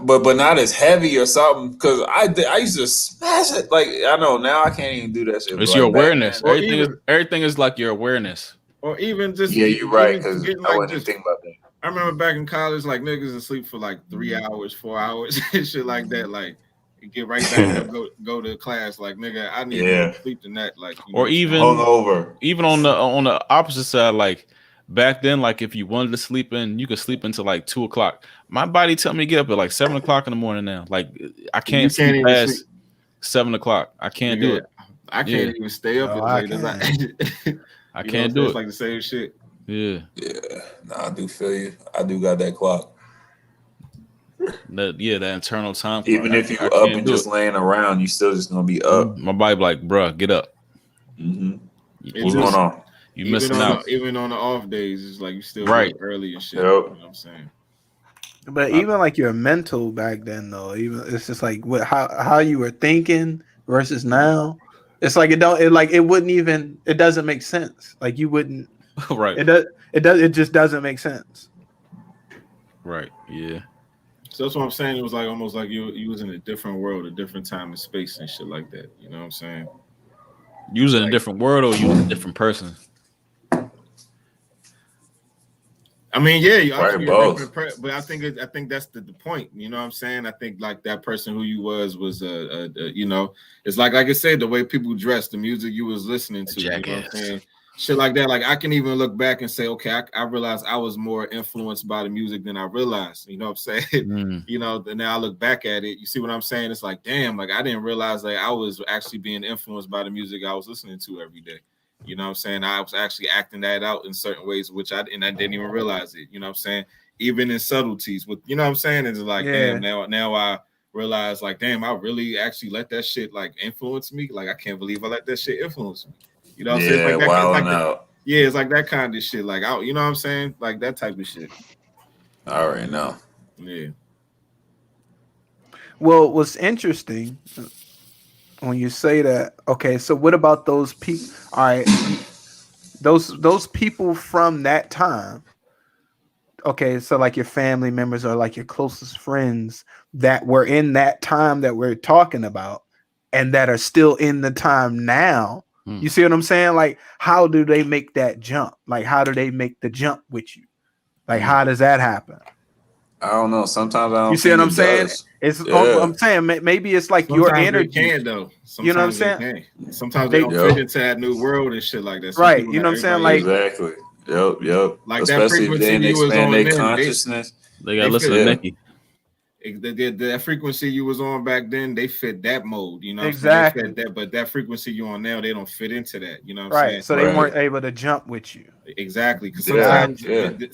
but not as heavy or something. Because I used to smash it. Like I know now I can't even do that shit. It's but your like back awareness. then- Everything is like your awareness. Or even just Yeah, you're right. even Because getting I like wasn't just thinking about that. I remember back in college, like niggas would sleep for like 3 hours, 4 hours, and shit like that. Like, get right back up, go to class. Like nigga, I need more sleep than that. Like or even hungover. Even on the opposite side, like back then, like if you wanted to sleep in, you could sleep until like 2:00. My body tell me to get up at like 7:00 in the morning now. Like I can't sleep past 7:00. I can't do it. I can't even stay up as late as I can't do it. It's like the same shit. Yeah. Nah, I do feel you. I do got that clock. That internal time. Even if you up and just laying around, you still just gonna be up. My body like, bruh, get up. Mm-hmm. What's going on? You missing out. Even on the off days, it's like you still right early and shit. Yep. You know what I'm saying? But even like your mental back then, though, even it's just like how you were thinking versus now. It's like it doesn't make sense. Like you wouldn't. Right. It just doesn't make sense. Right. Yeah. So that's what I'm saying. It was like almost like you was in a different world, a different time and space and shit like that. You know what I'm saying? You was in a different world or you was a different person? I mean, yeah, right, both. But I think that's the point. You know what I'm saying? I think like that person who you was you know, it's like I said, the way people dress, the music you was listening to, you know what I'm saying? Shit like that. Like I can even look back and say, okay, I realized I was more influenced by the music than I realized. You know what I'm saying? You know, then now I look back at it. You see what I'm saying? It's like, damn, like I didn't realize that I was actually being influenced by the music I was listening to every day. You know what I'm saying? I was actually acting that out in certain ways, which I didn't even realize it. You know what I'm saying? Even in subtleties, with you know what I'm saying? It's like, damn, now I realize, like, damn, I really actually let that shit like influence me. Like, I can't believe I let that shit influence me. You know what I'm saying? Like that, it's like that kind of shit. Like, you know what I'm saying? Like that type of shit. I already know. Yeah. Well, what's interesting when you say that, okay, so what about those people? All right, those people from that time. Okay, so like your family members or like your closest friends that were in that time that we're talking about and that are still in the time now. You see what I'm saying? Like, how do they make that jump? Like, how do they make the jump with you? Like, how does that happen? I don't know. Sometimes I don't. You see what I'm saying? I'm saying maybe it's like sometimes your energy. They can though. Sometimes you know what I'm saying? Sometimes they don't fit into that new world and shit like that. Right. You know what I'm saying? Like exactly. Yep. Like especially that if they expand their consciousness. They gotta listen to Nikki. That frequency you was on back then, they fit that mode, you know. Exactly. They fit that, but that frequency you on now, they don't fit into that. You know what I'm saying? So they weren't able to jump with you. Exactly. Because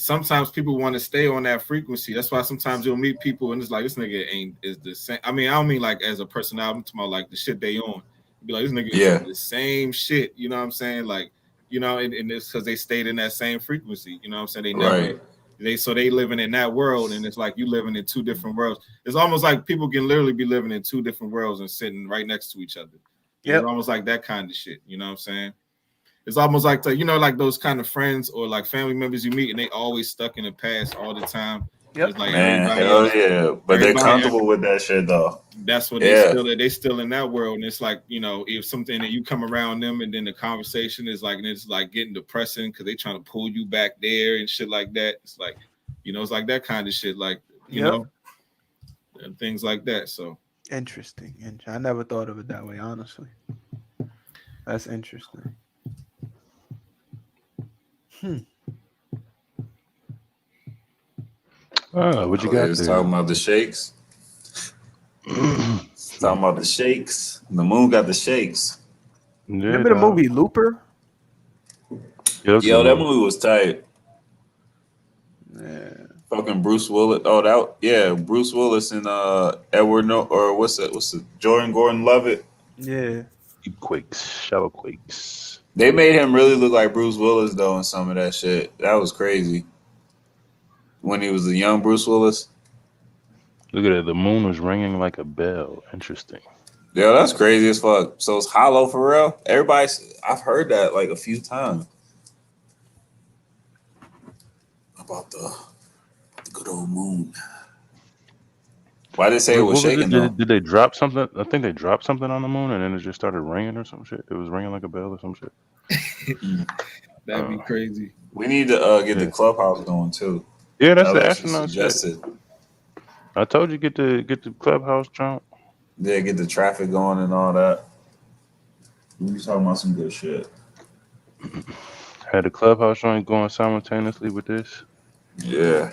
sometimes people want to stay on that frequency. That's why sometimes you'll meet people and it's like this nigga is the same. I mean, I don't mean like as a personality, I'm talking about like the shit they on. Be like, this nigga is the same shit. You know what I'm saying? Like, you know, and it's because they stayed in that same frequency. You know what I'm saying? They never. They living in that world, and it's like you living in two different worlds. It's almost like people can literally be living in two different worlds and sitting right next to each other. It's almost like that kind of shit. You know what I'm saying? It's almost like you know, like those kind of friends or like family members you meet, and they always stuck in the past all the time. Yep. It's like man, hell yeah, but they're comfortable with that shit though. That's what they still in that world, and it's like, you know, if something that you come around them, and then the conversation is like, and it's like getting depressing because they trying to pull you back there and shit like that. It's like, you know, it's like that kind of shit, like you know, and things like that. So interesting, and I never thought of it that way. Honestly, that's interesting. What you got there? Talking about the shakes. Talking about the shakes. The moon got the shakes. Remember the movie Looper? Yo, that movie was tight. Yeah. Fucking Bruce Willis. Bruce Willis and Edward what's it? Jordan Gordon-Levitt. Yeah. Deep quakes, shallow quakes. They made him really look like Bruce Willis though in some of that shit. That was crazy. When he was a young Bruce Willis. Look at it. The moon was ringing like a bell. Interesting. Yeah, that's crazy as fuck. So it's hollow for real? I've heard that like a few times. About the good old moon. Why did they say it was shaking though? Did they drop something? I think they dropped something on the moon and then it just started ringing or some shit. It was ringing like a bell or some shit. That'd be crazy. We need to get the clubhouse going too. Yeah, that's the astronaut shit. I told you get the clubhouse jump. Yeah, get the traffic going and all that. We was talking about some good shit. Had the clubhouse joint going simultaneously with this. Yeah.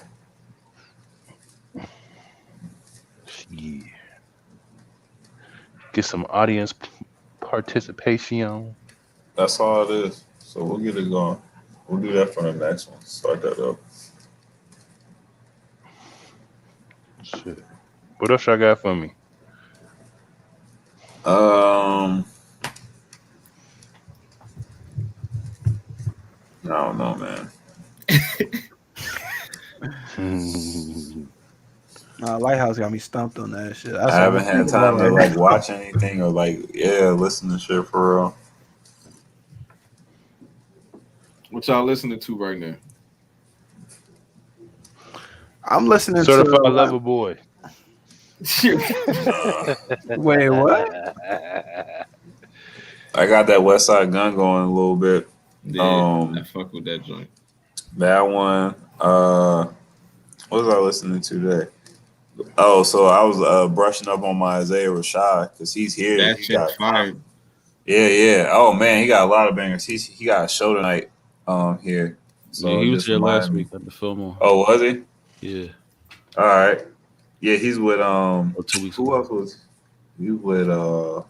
Yeah. Get some audience participation. That's all it is. So we'll get it going. We'll do that for the next one. Start that up. Shit. What else y'all got for me? I don't know, man. Lighthouse got me stumped on that shit. I haven't had time to like watch anything or like listen to shit for real. What y'all listening to right now? I'm listening Certified to Lover Boy. Wait, what? I got that West Side Gun going a little bit. Yeah, I fuck with that joint. That one. What was I listening to today? Oh, so I was brushing up on my Isaiah Rashad because he's here. That he shit got fire. Yeah. Oh man, he got a lot of bangers. He got a show tonight. Here. So yeah, he was just here last remind me. week at the Fillmore. Oh, was he? Yeah. All right. Yeah, he's with 2 weeks who ago. else was he with? I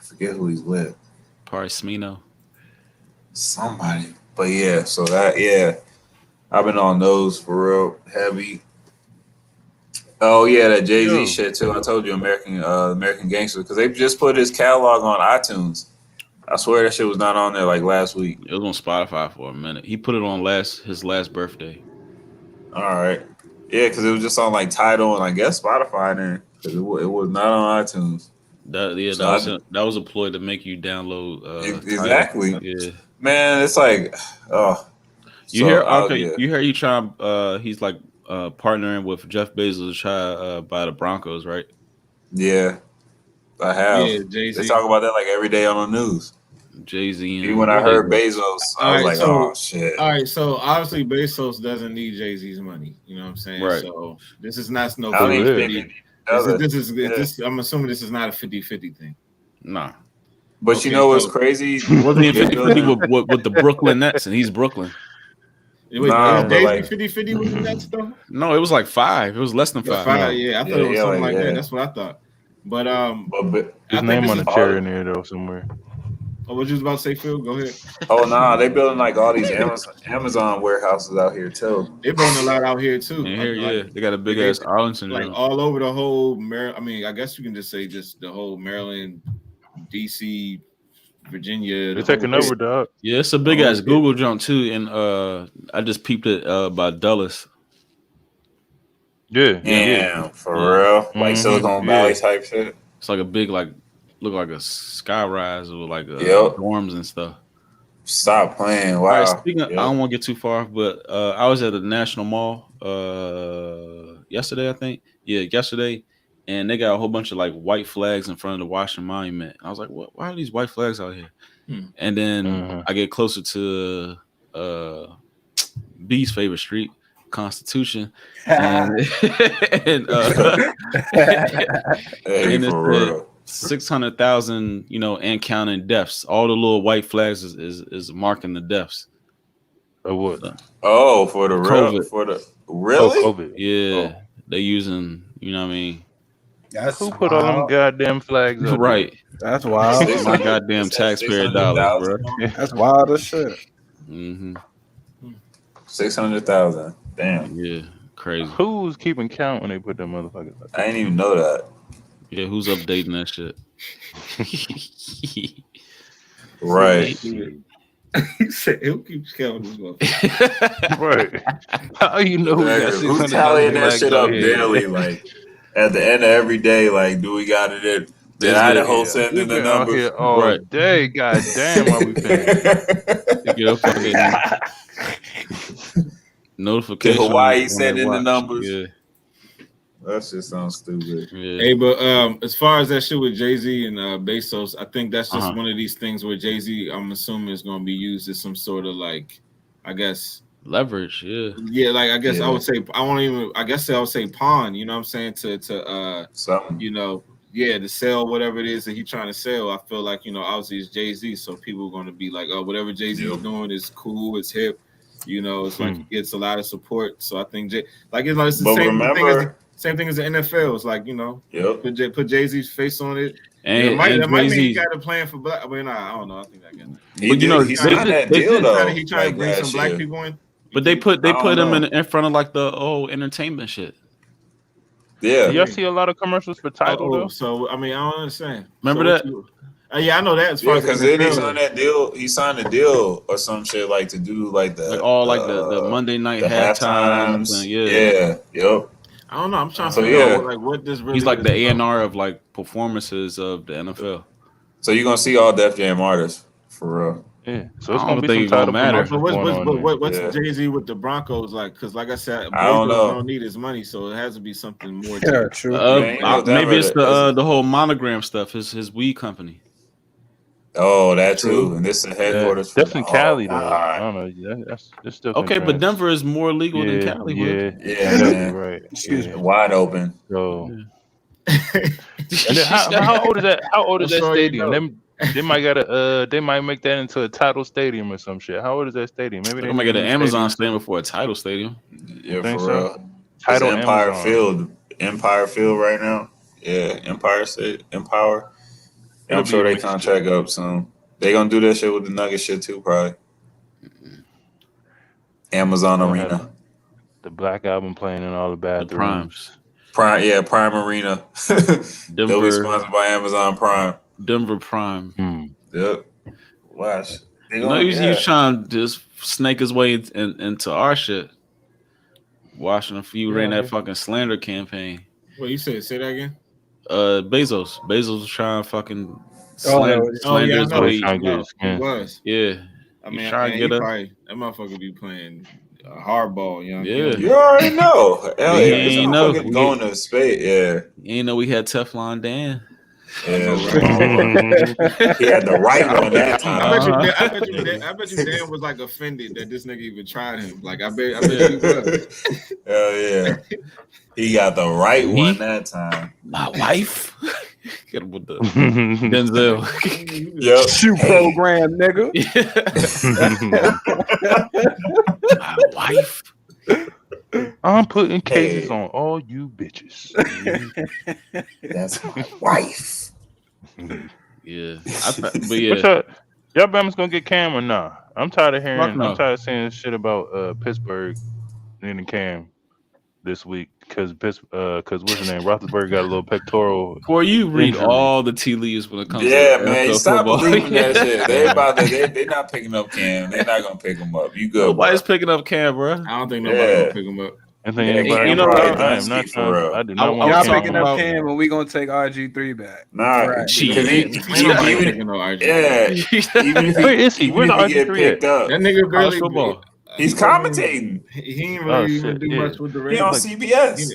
forget who he's with. Probably Smino. Somebody. But yeah, so that I've been on those for real heavy. Oh yeah, that Jay-Z shit too. I told you American Gangster because they just put his catalog on iTunes. I swear that shit was not on there like last week. It was on Spotify for a minute. He put it on his last birthday. All right. Yeah, because it was just on like Tidal and I guess Spotify then because it was not on iTunes. That was a ploy to make you download. Exactly. Tidal. Yeah. Man, it's like You hear? Okay, you hear he trying? He's like partnering with Jeff Bezos to try buy the Broncos, right? Yeah, I have. Yeah, Jay-Z. They talk about that like every day on the news. Jay-Z. Even when I heard Bezos, I was like, oh shit. All right, so obviously Bezos doesn't need Jay-Z's money. You know what I'm saying? Right. So this is not no I don't even 50-50. This I'm assuming this is not a 50-50 thing. Nah. But Okay, you know what's crazy? Wasn't he 50-50 with the Brooklyn Nets, and he's Brooklyn. Wait, Nah, but Jay-Z 50-50 with the Nets though? No, it was like 5. It was less than 5. Yeah, I thought it was something like that. that. That's what I thought. But his name on the chair in there though somewhere. Oh, what you was about to say, Phil? Go ahead. Oh nah, they building like all these Amazon warehouses out here too. They're building a lot out here too. And here, they got a big ass Arlington, like all over the whole Maryland. I mean, I guess you can just say just the whole Maryland, DC, Virginia. They're taking over, dog. Yeah, it's a big ass Google jump too, and I just peeped it by Dulles. Yeah, for real, like Silicon Valley type shit. It's like a big look like a sky rise with like dorms and stuff. Stop playing! Wow. All right, speaking of, I don't want to get too far, but I was at the National Mall yesterday, I think. Yeah, yesterday, and they got a whole bunch of like white flags in front of the Washington Monument. And I was like, "What? Why are these white flags out here?" And then I get closer to B's favorite street, Constitution, and it's 600,000, and counting deaths. All the little white flags is marking the deaths. Or what? Oh, for the COVID. Really? COVID. Yeah, they using. You know what I mean? Who put all them goddamn flags up? Right. That's wild. My goddamn taxpayer dollars, bro. That's wild as shit. 600,000. Damn. Yeah, crazy. Who's keeping count when they put them motherfuckers up? I didn't even know that. Yeah, who's updating that shit? Right. He said, "Who keeps counting this motherfucker?" Right. How you know who's tallying that shit up daily? Like at the end of every day, like, do we got it in? Did I the whole sending the numbers? Here all day, goddamn, while we paying. Get a fucking notification. Hawaii sending the numbers. Yeah. That shit sounds stupid. Yeah. Hey, but as far as that shit with Jay-Z and Bezos, I think that's just one of these things where Jay-Z, I'm assuming, is going to be used as some sort of like, I guess, leverage. Yeah. Yeah, like I guess I would say I would say pawn. You know what I'm saying? To something. to sell whatever it is that he's trying to sell. I feel like, you know, obviously it's Jay-Z, so people are going to be like, oh, whatever Jay-Z is doing is cool, it's hip, you know, it's like he gets a lot of support. So I think it's the same thing as the NFL. It's like, you know, put Jay-Z's face on it. And might mean he Jay-Z got a plan for black. I mean, I don't know. I think I got that. He signed that deal though. He trying to bring some black people in. But they put him in front of like the entertainment shit. Yeah. Do y'all see a lot of commercials for Tidal though? So I mean, I don't understand. Remember that? Yeah, I know that. Because then he signed that deal. He signed a deal or some shit like to do like the the Monday night halftime. Yeah. Yep. I don't know. I'm trying to figure out what this really. He's like is the A&R of like performances of the NFL. So you're gonna see all Def Jam artists for real. Yeah, so it's gonna be some Tidal matter. So what's Jay-Z with the Broncos like? Because like I said, I don't know. Don't need his money, so it has to be something more. Yeah, true. Maybe it's the whole monogram stuff. His weed company. Oh, that too. And this is the headquarters. That's in Cali though. I don't know. That's still okay, but Denver is more legal than Cali. Yeah, right. Excuse me. Wide open. So, and then how old is that? How old is that stadium? You know. They might they might make that into a Tidal stadium or some shit. How old is that stadium? Maybe they might get an Amazon stadium before a Tidal stadium. Yeah, for real. Tidal Empire Field. Empire Field right now. Yeah, Empire State. Empower. I'm sure they contract up soon. They gonna do that shit with the Nugget shit too, probably. Amazon Arena. The Black Album playing in all the bathrooms. Prime Arena. They'll be sponsored by Amazon Prime. Denver Prime. Yep. Watch. He's trying to just snake his way into our shit. Watching a few ran that fucking slander campaign. What you said? Say that again. Bezos was trying to fucking slander his way. He was. Yeah. I mean, that motherfucker be playing hardball, you know? Yeah. You already know. He ain't know. Going to space, You ain't know we had Teflon Dan. Yeah, he had the right one that time. I bet you Dan was like offended that this nigga even tried him. Like I bet he was. Hell yeah. He got the right one that time. My wife. Get him with the Denzel. Yep. Shoe program, nigga. My wife. I'm putting cases on all you bitches. That's my wife. Yeah. But yeah. Y'all Bama's gonna get Cam or nah? I'm tired of hearing. I'm tired of seeing shit about Pittsburgh needing Cam this week because what's his name? Roethlisberger got a little pectoral. Boy, you read all the tea leaves when it comes to man. You stop believing that shit. They're not picking up Cam. They're not gonna pick him up. You good? Nobody's picking up Cam, bro. I don't think nobody gonna pick him up. I think anybody. I am not trying. I do not want y'all Cam. picking up Cam, and we gonna take RG3 back. Nah, Where is he? Where's RG3 at? That nigga barely football. He's commentating. He ain't really even do much with the rest. He on CBS.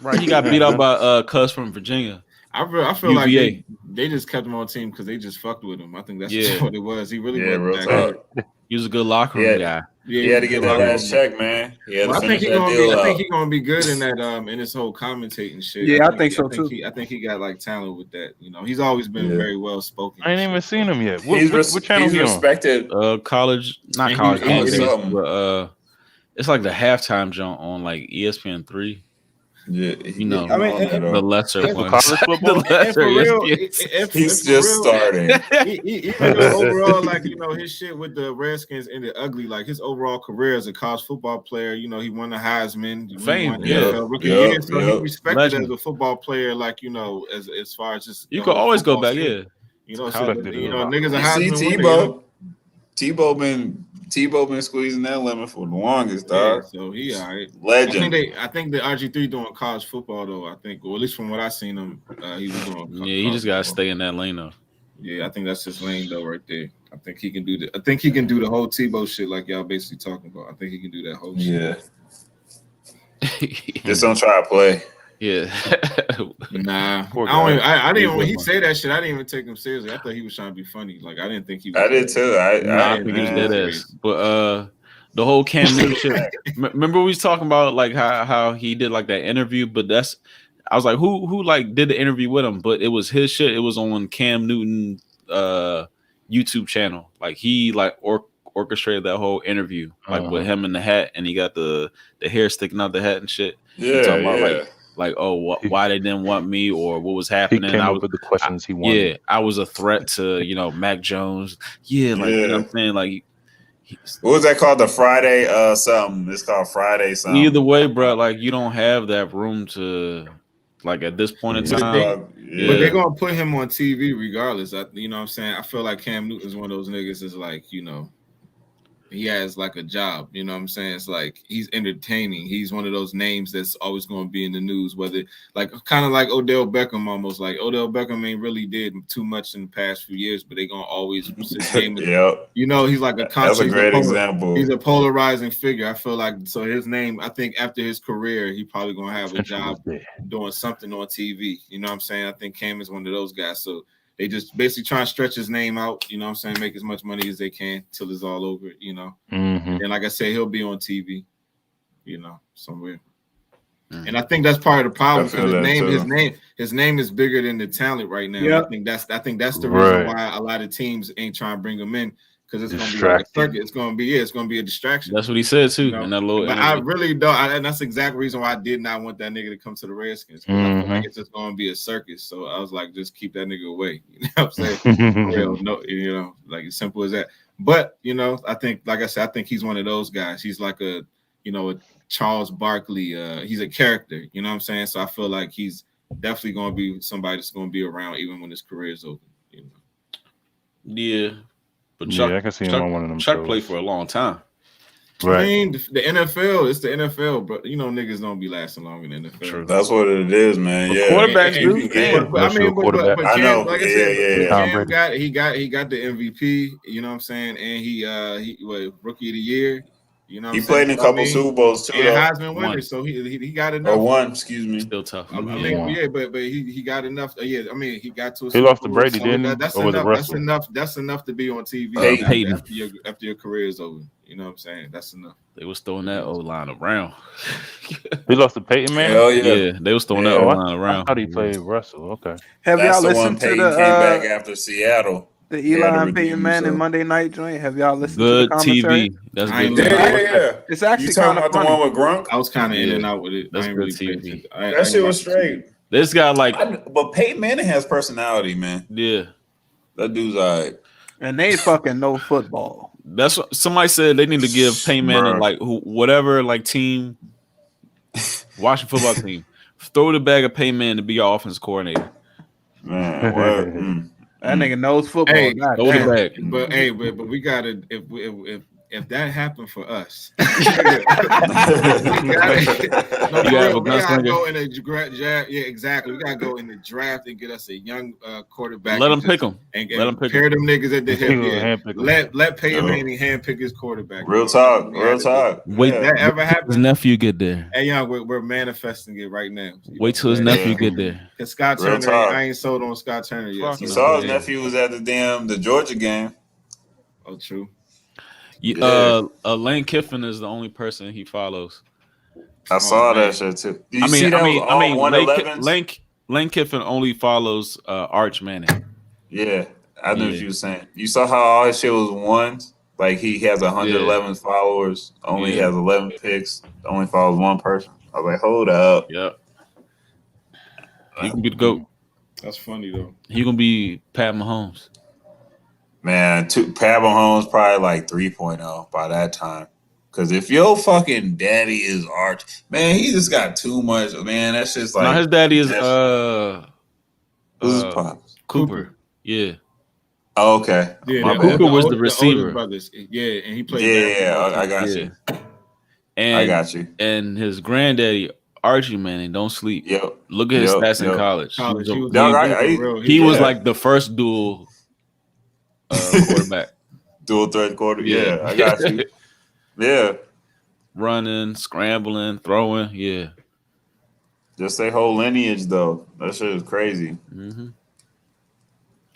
Right, he got beat up by Cuz from Virginia. I feel like they just kept him on team because they just fucked with him. I think that's just what it was. He really wasn't that good. He was a good locker room guy. Yeah, he had to get that last check, man. I think he's gonna be good in that in his whole commentating shit. Yeah, I think so too. I think he got like talent with that. You know, he's always been very well spoken. I ain't even seen him yet. What channel he's respected? College, not college, but it's like the halftime jump on like ESPN3. Yeah, you know, I mean, the lesser one. He's just starting. Overall, like, you know, his shit with the Redskins ended ugly. Like his overall career as a college football player, you know, he won the Heisman, fame, so he respected as a football player. Like, you know, as far as just you could always go back, you know, so, niggas are Heisman. Tebow been squeezing that lemon for the longest, dog. So he all right. Legend. I think the RG3 doing college football though. I think, or at least from what I seen him, he was doing. Yeah, he just gotta stay in that lane though. Yeah, I think that's his lane though, right there. I think he can do the. I think he can do the whole Tebow shit like y'all basically talking about. I think he can do that whole shit. Yeah. Just don't try to play. Yeah. Nah. I didn't. When he say that shit, I didn't even take him seriously. I thought he was trying to be funny. Like I didn't think he was. I did too. I think he was dead ass. But the whole Cam Newton shit. Remember we was talking about like how he did like that interview, but I was like, who like did the interview with him? But it was his shit. It was on Cam Newton YouTube channel. Like he like orchestrated that whole interview, like with him in the hat, and he got the hair sticking out the hat and shit. Yeah, talking about like why they didn't want me or what was happening. He came up with the questions he wanted. Yeah, I was a threat to Mac Jones. Yeah, like you know what I'm saying, like. What was that called? The Friday something. It's called Friday something. Either way, bro, like you don't have that room to, like at this point in time. But they're gonna put him on TV regardless. You know what I'm saying? I feel like Cam Newton's one of those niggas is like, he has like a job, you know what I'm saying? It's like he's entertaining. He's one of those names that's always going to be in the news, whether like kind of like Odell Beckham, almost like Odell Beckham ain't really did too much in the past few years, but they're gonna always he's like a constant. That's a great example. He's a polarizing figure. I feel like so his name, I think after his career, he probably gonna have a job doing something on TV. You know what I'm saying? I think Cam is one of those guys. So they just basically try and stretch his name out, you know what I'm saying, make as much money as they can till it's all over, And like I said, he'll be on TV, somewhere. And I think that's part of the problem because his name is bigger than the talent right now. Yep. I think that's the reason why a lot of teams ain't trying to bring him in. Because it's gonna be like a circuit. It's gonna be a distraction. That's what he said too. In that little but I really don't. And that's the exact reason why I did not want that nigga to come to the Redskins. I feel like it's just gonna be a circus. So I was like, just keep that nigga away. You know what I'm saying? Like as simple as that. But I think, like I said, I think he's one of those guys. He's like a Charles Barkley. He's a character. You know what I'm saying? So I feel like he's definitely gonna be somebody that's gonna be around even when his career is over. Yeah. But Chuck, I can see him on one of them. Chuck played for a long time. Right. I mean, the NFL, it's the NFL, but niggas don't be lasting long in the NFL. True. That's what it is, man. But quarterbacks do. But I know. Like I said, Cam got the MVP. You know what I'm saying? And he rookie of the year. You know, he played in a couple Super Bowls too. Yeah, Heisman winner, so he got enough. Or one, excuse me. Still tough. But he got enough. He got to. He lost to Brady, didn't he? That's enough. That's enough to be on TV after your career is over. You know what I'm saying? That's enough. They was throwing that O-line around. He lost to Peyton, man. Hell yeah. They was throwing that O-line around. I thought he played Russell. Okay. Have y'all listened to Peyton came back after Seattle? The Eli and Peyton Manning Monday Night joint. Have y'all listened to the commentary? TV? That's good. Yeah. It's actually you talking about funny. the one with Gronk? I was kind of in and out with it. That's good TV. That shit was straight. This guy but Peyton Manning has personality, man. Yeah. That dude's alright. And they fucking know football. That's what somebody said. They need to give Peyton Manning whatever team, Washington football team, throw the bag of Peyton Manning to be your offense coordinator. Man, what? That nigga knows football. Hey, throw the bag. But we gotta if that happened for us, we gotta go in the draft. Yeah, exactly. We gotta go in the draft and get us a young quarterback. Let them pick him. And pair them niggas at the hip. Let Peyton Manning handpick his quarterback. Real talk. Wait, that ever happens? His nephew get there. Hey, young, we're manifesting it right now. Wait till his nephew get there. Cause Scott Turner, I ain't sold on Scott Turner yet. You saw his nephew was at the Georgia game. Oh, true. Lane Kiffin is the only person he follows. I saw that shit too. Lane Kiffin only follows Arch Manning. Yeah, I knew what you were saying. You saw how all his shit was ones. Like he has 111 followers, only has 11 picks, only follows one person. I was like, hold up. Yep. He can be the GOAT. That's funny though. He gonna be Pat Mahomes. Man, Pat Mahomes probably like 3.0 by that time. Because if your fucking daddy is Arch, man, he just got too much. Man, that's just like. No, his daddy is who's his pops? Cooper. Yeah. Oh, okay. Yeah, Cooper was the receiver. Brothers. Yeah, and he played. Yeah, I got you. And I got you. And his granddaddy, Archie Manning, don't sleep. Yep. Look at his stats in college. He was like the first dual quarterback. Dual threat quarter. Yeah, I got you. Yeah. Running, scrambling, throwing. Yeah. Just their whole lineage, though. That shit is crazy. Mm-hmm.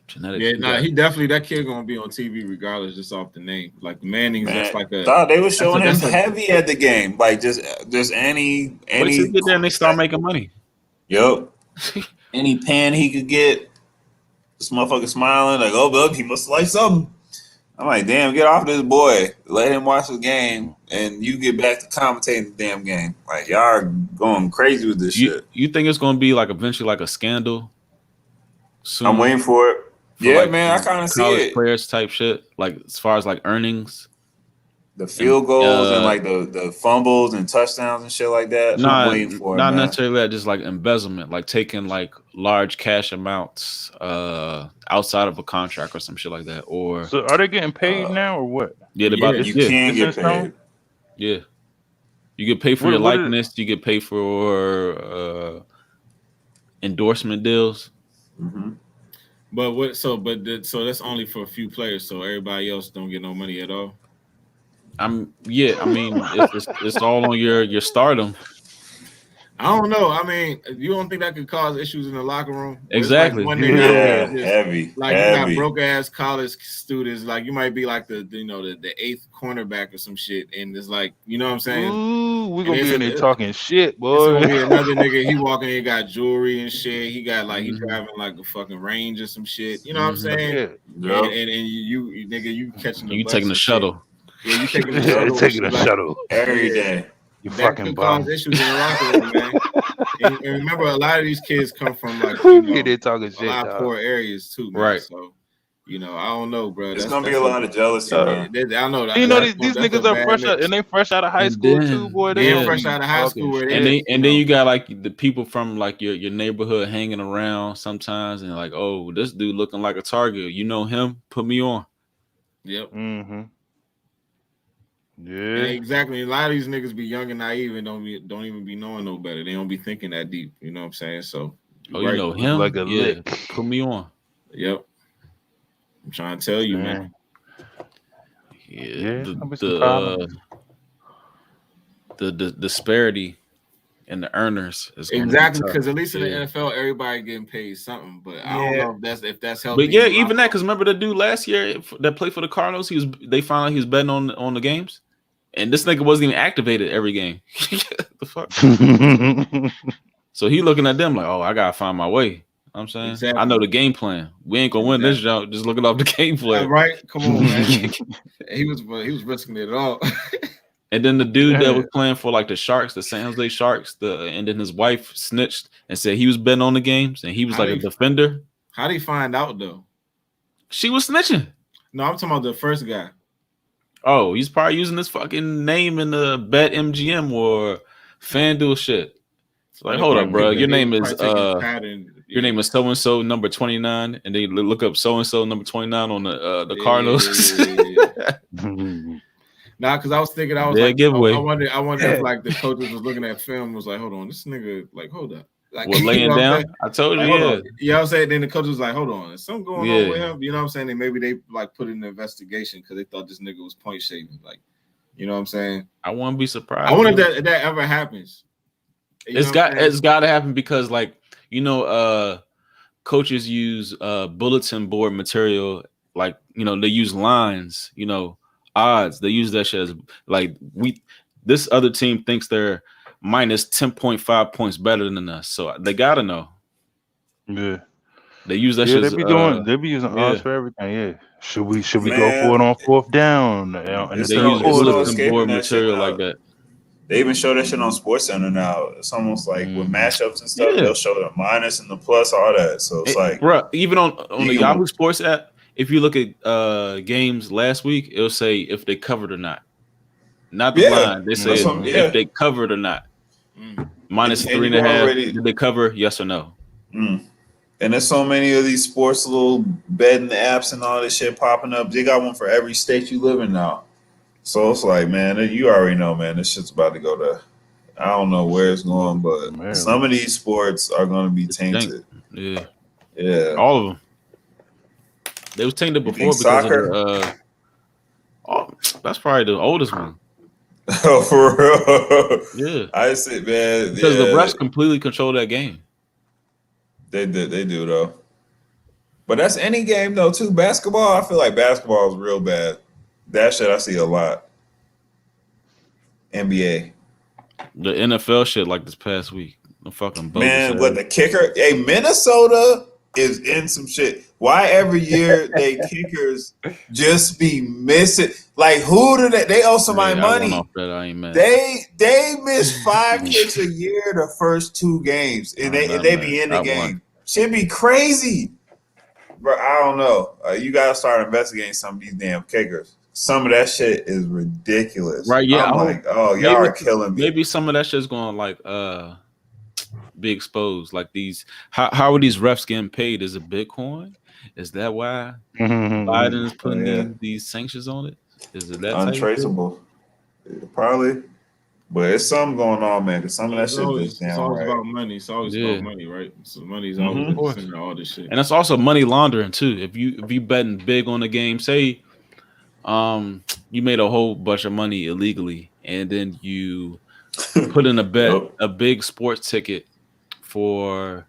Genetics. Yeah, he definitely, that kid gonna be on TV regardless, just off the name. Like Manning's just like a. Thought they were showing him heavy at the game, like just any. Once he get there and they start making money. Yup. Any pan he could get, this motherfucker smiling like, oh, look, he must like something. I'm like, damn, get off this boy. Let him watch the game, and you get back to commentating the damn game. Like, y'all are going crazy with this shit. You think it's going to be like eventually like a scandal soon? I'm waiting for it. Yeah, like, man, I kind of see college it. players type shit, like as far as like earnings. The field goals and like the fumbles and touchdowns and shit like that. I'm waiting for it, not man. necessarily that, just like embezzlement, like taking like large cash amounts outside of a contract or some shit like that. Or so are they getting paid now or what? Yeah, about this. You can get paid. Yeah, you get paid for your likeness. You get paid for endorsement deals. Mm-hmm. But so that's only for a few players. So everybody else don't get no money at all. I mean, it's all on your stardom. I don't know. I mean, you don't think that could cause issues in the locker room? Exactly. Like heavy. Like you got broke ass college students. Like you might be like the eighth cornerback or some shit, and it's like, you know what I'm saying? Ooh, we gonna be in there talking shit, boy. It's gonna be another nigga. He walking in, got jewelry and shit. He got like he driving like a fucking Range or some shit. You know what I'm saying? Yeah. And you nigga, you catching the you taking the shuttle. Yeah, you taking the shuttle. Taking the shuttle every day. You that fucking could bum. cause issues in the locker room, man. And remember, a lot of these kids come from like they talking shit, a lot of poor areas too, man. Right. So, I don't know, bro. It's gonna be a lot of jealousy, man. I know that. You know these niggas are fresh out, and they fresh out of high school too, boy. They're fresh out of high school, and then you got like the people from like your neighborhood hanging around sometimes, and like, oh, this dude looking like a target. You know him? Put me on. Yep. Mm-hmm. Yeah, and exactly. A lot of these niggas be young and naive and don't even be knowing no better. They don't be thinking that deep. You know what I'm saying? So, you know him? Like a lick. Put me on. Yep. I'm trying to tell you, man. Yeah. The disparity in the earners is exactly because at least in the NFL, everybody getting paid something. But I don't know if that's helping. But yeah, even that, because remember the dude last year that played for the Cardinals, they found out he was betting on the games, and this nigga wasn't even activated every game. The fuck. So he looking at them like, oh, I gotta find my way. You know what I'm saying, exactly. I know the game plan. We ain't gonna win this job just looking off the game plan. Right? Come on, man. he was risking it all. And then the dude that was playing for like the Sharks, the San Jose Sharks, and then his wife snitched and said he was betting on the games, and he was like a defender. How did he find out though? She was snitching. No, I'm talking about the first guy. Oh, he's probably using his fucking name in the Bet MGM or FanDuel shit. It's like, hold up, bro. Your name is your name is so and so number 29, and they look up so and so number 29 on the Cardinals. Nah, because I was thinking, I wonder if like the coaches was looking at film, was like, hold on, this nigga, like, hold up. Like, laying down? I told you, yeah. You know what I'm saying? Then the coach was like, hold on, is something going on with him? You know what I'm saying? And maybe they like put in an investigation because they thought this nigga was point shaving. Like, you know what I'm saying? I wouldn't be surprised. I wonder if that ever happens. It's got to happen because, like, coaches use bulletin board material, like, they use lines, odds. They use that shit as like this other team thinks they're minus 10.5 points better than us, so they gotta know. Yeah, they use that shit. They be using odds for everything. Yeah, should we go for it on fourth down? And they use bulletin board material like that. They even show that shit on SportsCenter now. It's almost like with matchups and stuff, they'll show the minus and the plus, all that. So it's like, bro, even on the Yahoo Sports app. If you look at games last week, it'll say if they covered or not. Not the line. They say if they covered or not. Minus 3.5. Did they cover? Yes or no? And there's so many of these sports little betting apps and all this shit popping up. They got one for every state you live in now. So it's like, man, you already know, man, this shit's about to go to, I don't know where it's going, but some of these sports are going to be tainted. Yeah. All of them. They was tainted before because soccer? That's probably the oldest one. Oh, for real? Yeah. I see, man. Because the refs completely control that game. They do though. But that's any game though too. Basketball, I feel like basketball is real bad. That shit I see a lot. NBA. The NFL shit like this past week. The fucking bogus Man, but ass. the kicker, hey, Minnesota is in some shit. Why every year they kickers just be missing? Like, who do they owe somebody Hey, I went off money? that. I ain't mad. They miss 5 kicks a year the first 2 games, and I'm not they mad. be in the I won. game. Should be crazy. Bro, I don't know. You gotta start investigating some of these damn kickers. Some of that shit is ridiculous. Right? Yeah. I'm I hope like, oh, y'all maybe are killing me. maybe some of that shit's gonna like be exposed. Like these, how are these refs getting paid? Is it Bitcoin? Is that why Biden is putting yeah. these sanctions on it? Is it that type of thing? Untraceable. Probably. But it's something going on, man. Because some of that shit just It's always downright. about money. It's always Yeah. about money, right? So money's Mhm. always Of course. in all this shit. And it's also money laundering too. If you betting big on the game, say you made a whole bunch of money illegally, and then you put in a bet, Yep. a big sports ticket for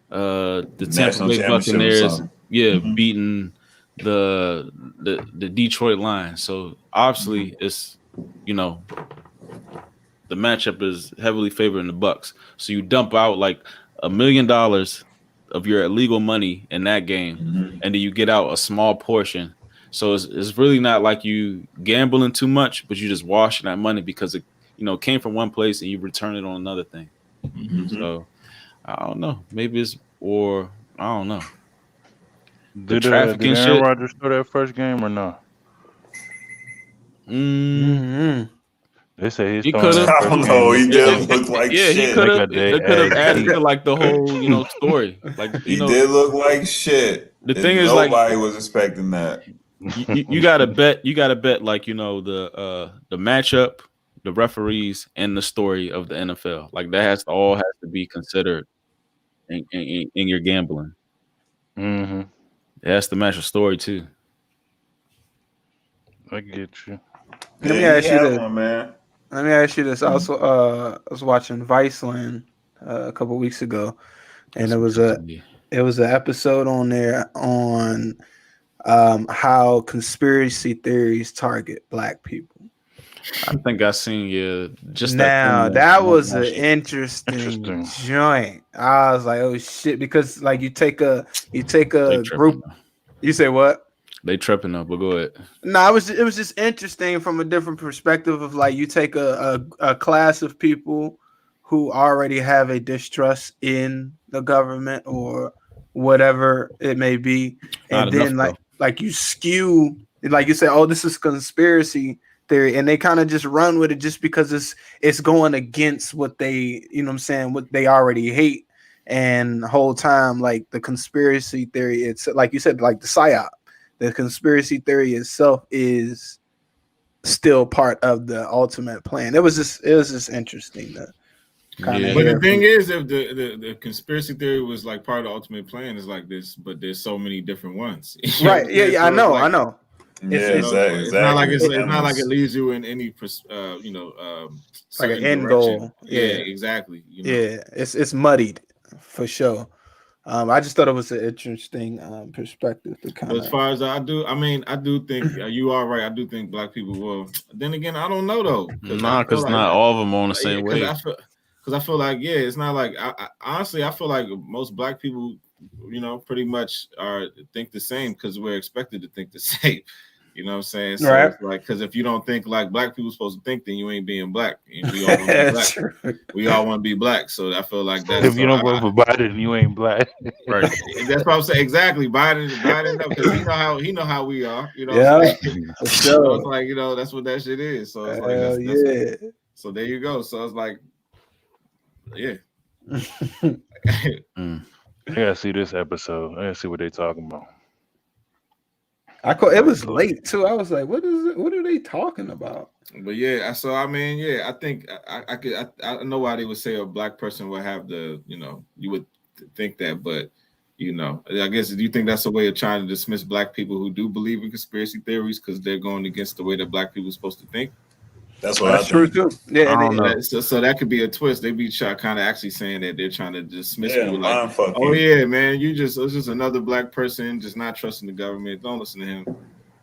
the Tampa National Bay championship or Buccaneers, something. yeah, beating the Detroit Lions. So obviously it's, you know, the matchup is heavily favoring the Bucks. So you dump out like $1 million of your illegal money in that game, and then you get out a small portion. So it's really not like you gambling too much, but you just washing that money because it, you know, came from one place and you return it on another thing. So I don't know. Maybe it's, or I don't know. The Did trafficking Aaron shit. Rodgers start that first game or no? They say he's He starting could have. that I don't first know. game. He did look like Yeah, he shit. could have. Like a They could have day, added to like the whole, you know, story. Like, you He know, did look like shit. the And thing is, like, nobody was expecting that. you gotta bet. You gotta bet, like, you know, the matchup, the referees, and the story of the NFL. Like that has to be considered in your gambling. Mm-hmm. It has to match the story too. I get you. Let me Yeah, ask he you had this. one, man. Let me ask you this. Also, I was watching Viceland a couple weeks ago, and That's it was an episode on there on how conspiracy theories target Black people. I think I seen just Now that. that was an Interesting. joint. I was like, oh shit, because like you take a They group. You say what? They tripping up, but go ahead. No, it was just interesting from a different perspective of like you take a class of people who already have a distrust in the government or whatever it may be, Not and enough, then though. like you skew, like you say, oh, this is conspiracy theory, and they kind of just run with it just because it's going against what they, you know what I'm saying, what they already hate. And the whole time, like the conspiracy theory, it's like you said, like the psyop. The conspiracy theory itself is still part of the ultimate plan. It was just interesting to kind of Yeah. But hear. the thing is, if the conspiracy theory was like part of the ultimate plan, is like this, but there's so many different ones. You know what Right? I'm Yeah, saying? yeah. So I it's know, like, I know. Yeah, It's it's not like exactly. it's not like it leads you in any like an end direction. goal. Yeah, Yeah, exactly. You know? yeah. It's muddied for sure. I just thought it was an interesting perspective to kind But as of. far as I do think you are right. I do think Black people will. Then again, I don't know though. Nah, because not all of them on the same Because way. I feel like it's not like honestly I feel like most Black people, you know, pretty much think the same because we're expected to think the same. You know what I'm saying? So Right. it's like, because if you don't think like Black people supposed to think, then you ain't being Black. And we all want to be Black. True. We all want to be Black. So I feel like that's. If you don't vote for Biden, you ain't Black. Right. That's what I'm saying. Exactly. Biden, because he know how we are. You know what Yeah, I'm saying? for So sure. it's like, you know, that's what that shit is. So it's like Hell that's so there you go. So it's like, yeah. I gotta see this episode. I gotta see what they talking about. It was late too. I was like, what is it? What are they talking about? But yeah, so I mean, yeah, I think I know why they would say a Black person would have the, you know, you would think that, but you know, I guess, do you think that's a way of trying to dismiss Black people who do believe in conspiracy theories because they're going against the way that Black people are supposed to think? That's what That's true too. Yeah, I don't know. So that could be a twist. They be kind of actually saying that they're trying to dismiss people like, fucking. oh yeah, man, it's just another Black person just not trusting the government. Don't listen to him.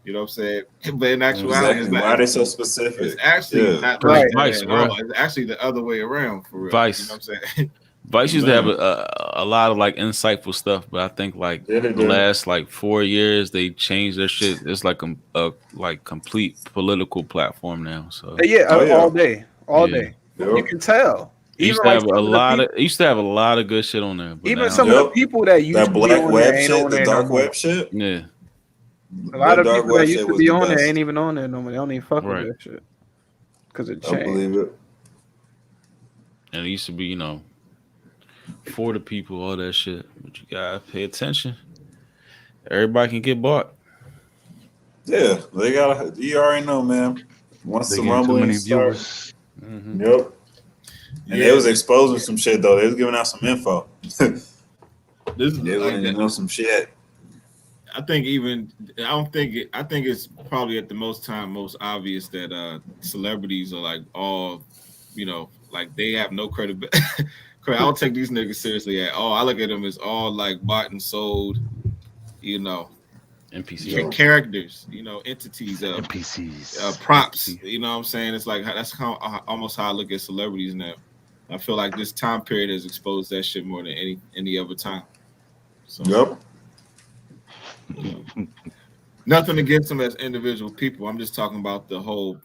You know what I'm saying? But in actuality, Exactly. Why are they so specific? it's actually not Right. like that Vice, at bro. all. It's actually the other way around for real. Vice. You know what I'm saying? Vice used to have a lot of like insightful stuff, but I think like Yeah, they the do. last like 4 years they changed their shit. It's like a like complete political platform now. So Yeah, Oh, yeah. all day, all Yeah. day. Yep. You can tell. it used Even to like have a some of the lot people, of it used to have a lot of good shit on there, but even now some of the Yep. people that used That to be black on there web ain't shit, on the there no dark more. web shit. yeah, A lot The of dark people that web used shit to was be the on there best. ain't even on there no more. They don't even fuck Right. with that shit because it I changed. believe it. and it used to be for the people, all that shit. But you gotta pay attention. Everybody can get bought. Yeah, they gotta. You already know, man. Once They the getting too many rumblings start. viewers. Mm-hmm. Yep. And they Yeah, was exposing some shit though. They was giving out some info. this is They like letting you that. know some shit. I think even I don't think it, I think it's probably at the most obvious that celebrities are like all, like they have no credibility. I don't take these niggas seriously at all. I look at them as all like bought and sold, you know, NPC. Yo. characters, entities, NPCs. props. You know what I'm saying? It's like that's almost how I look at celebrities now. I feel like this time period has exposed that shit more than any other time. So, Yep. nothing against them as individual people. I'm just talking about the whole,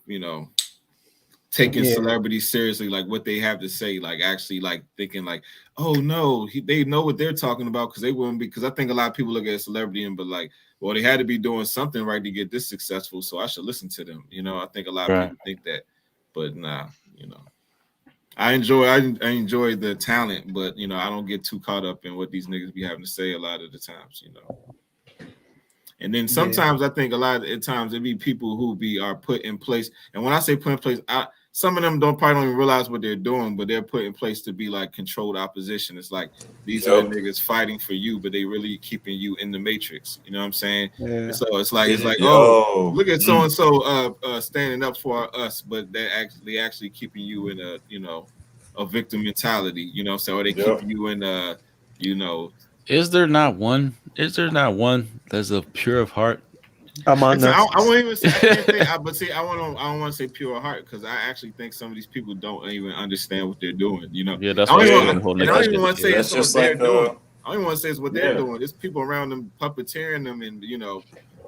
taking Yeah. celebrities seriously, like what they have to say, like actually like thinking like, oh no, they know what they're talking about because they wouldn't be. Because I think a lot of people look at a celebrity and be like, well, they had to be doing something right to get this successful, so I should listen to them. I think a lot of people think that, but nah, I enjoy the talent, but I don't get too caught up in what these niggas be having to say a lot of the times. And then sometimes I think a lot of times it be people who are put in place. And when I say put in place, some of them probably don't even realize what they're doing, but they're put in place to be like controlled opposition. It's like these are the niggas fighting for you, but they really keeping you in the matrix. You know what I'm saying? Yeah. And so it's like Yo. oh, look at so and so standing up for us, but they're actually keeping you in a victim mentality. So or they keep you in Is there not one? Is there not one that's of pure of heart? Among I us. won't even say. I can't say. But see, I don't want to say pure heart because I actually think some of these people don't even understand what they're doing. Yeah, that's I what don't even want to say That's it's just what they're like doing. I don't even want to say it's what they're doing. It's people around them puppeteering them, and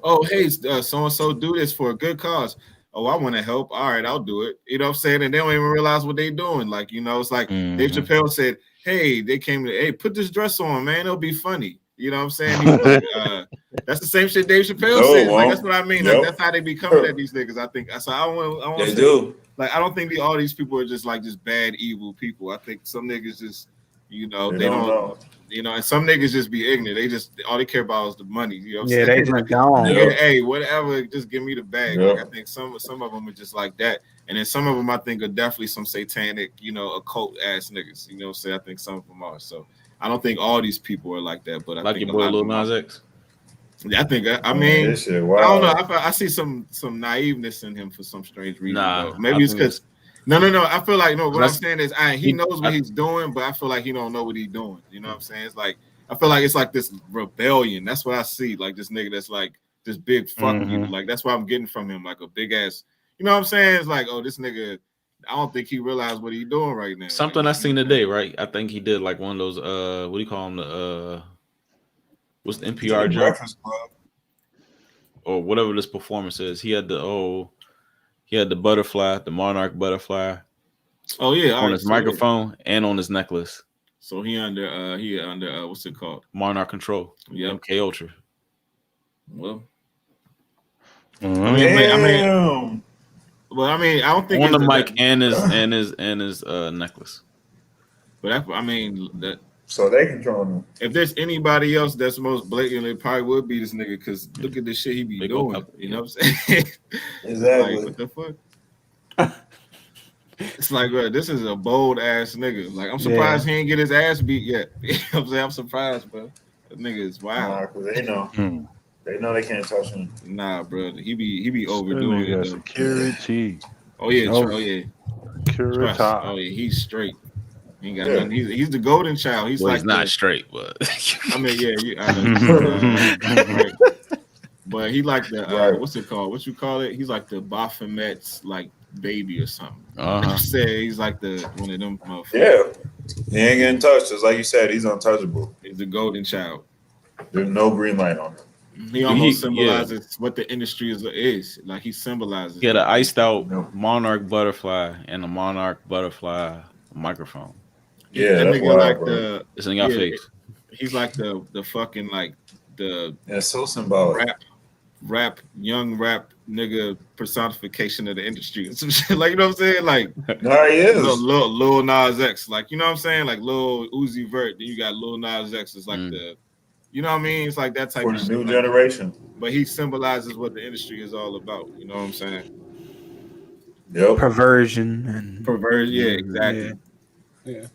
oh hey, so and so do this for a good cause. Oh, I want to help. All right, I'll do it. You know what I'm saying? And they don't even realize what they're doing. Like it's like Dave Chappelle said, "Hey, they came to hey, put this dress on, man. It'll be funny." You know what I'm saying? He was like, that's the same shit Dave Chappelle said. Like that's what I mean. Like that's how they be coming at these niggas. I think. So I want. They do. Like I don't think all these people are just bad evil people. I think some niggas just they don't know. And some niggas just be ignorant. They just all they care about is the money. You know what I'm saying? They just gone. Nigga, hey, whatever, just give me the bag. Like I think some of them are just like that. And then some of them I think are definitely some satanic, occult ass niggas. You know what I'm saying? I think some of them are. So I don't think all these people are like that, but I like think your boy Lil Nas X. Yeah, I think. I mean, wow. I don't know. I see some naiveness in him for some strange reason. Nah, though. Maybe it's because. No. I feel like what I'm saying is, he knows what he's doing, but I feel like he don't know what he's doing. You know what I'm saying? It's like I feel like it's like this rebellion. That's what I see. Like this nigga that's like this big fuck you. Like that's what I'm getting from him. Like a big ass. You know what I'm saying? It's like, oh, this nigga. I don't think he realized what he's doing right now. Something I seen today, right? I think he did like one of those what do you call them? The what's the NPR jump? Breakfast Club. Or whatever this performance is. He had the butterfly, the monarch butterfly. Oh yeah, on his microphone and on his necklace. So he under what's it called? Monarch Control. Yeah. MK Ultra. Well, I mean, I don't think on the mic and his necklace. But I mean that. So they control him. If there's anybody else that's most blatant, it probably would be this nigga. Because look at this shit he be doing. You know what I'm saying? Exactly. Like, what the fuck? It's like, bro, this is a bold ass nigga. Like, I'm surprised he ain't get his ass beat yet. You know what I'm saying? I'm surprised, bro. That nigga is wild. Because they know. They know they can't touch him. Nah, bro. He be overdoing it. Security. Oh yeah. Security. Oh yeah. He's straight. He ain't got nothing. He's the golden child. He's well, like he's not straight, but I mean, I know. But he like the what's it called? What you call it? He's like the Baphomet's like baby or something. Say he's like the one of them motherfuckers. Yeah. He ain't getting touched. Just like you said, he's untouchable. He's the golden child. There's no green light on him. He almost symbolizes what the industry is. Like he symbolizes. He had an iced out Nope. monarch butterfly and a monarch butterfly microphone. Yeah, that that's nigga wild, like bro. the. It's in your Yeah, face. he's like the fucking like the Yeah, it's so symbolic. young rap nigga personification of the industry and some shit. Like, you know what I'm saying? Like, No, he is. Lil Nas X. Like, you know what I'm saying? Like Lil Uzi Vert. Then you got Lil Nas X. It's like the, you know what I mean? It's like that type For of the shit. new Like, generation. but he symbolizes what the industry is all about. You know what I'm saying? Yep. Perversion and Perversion. Yeah, exactly. Yeah.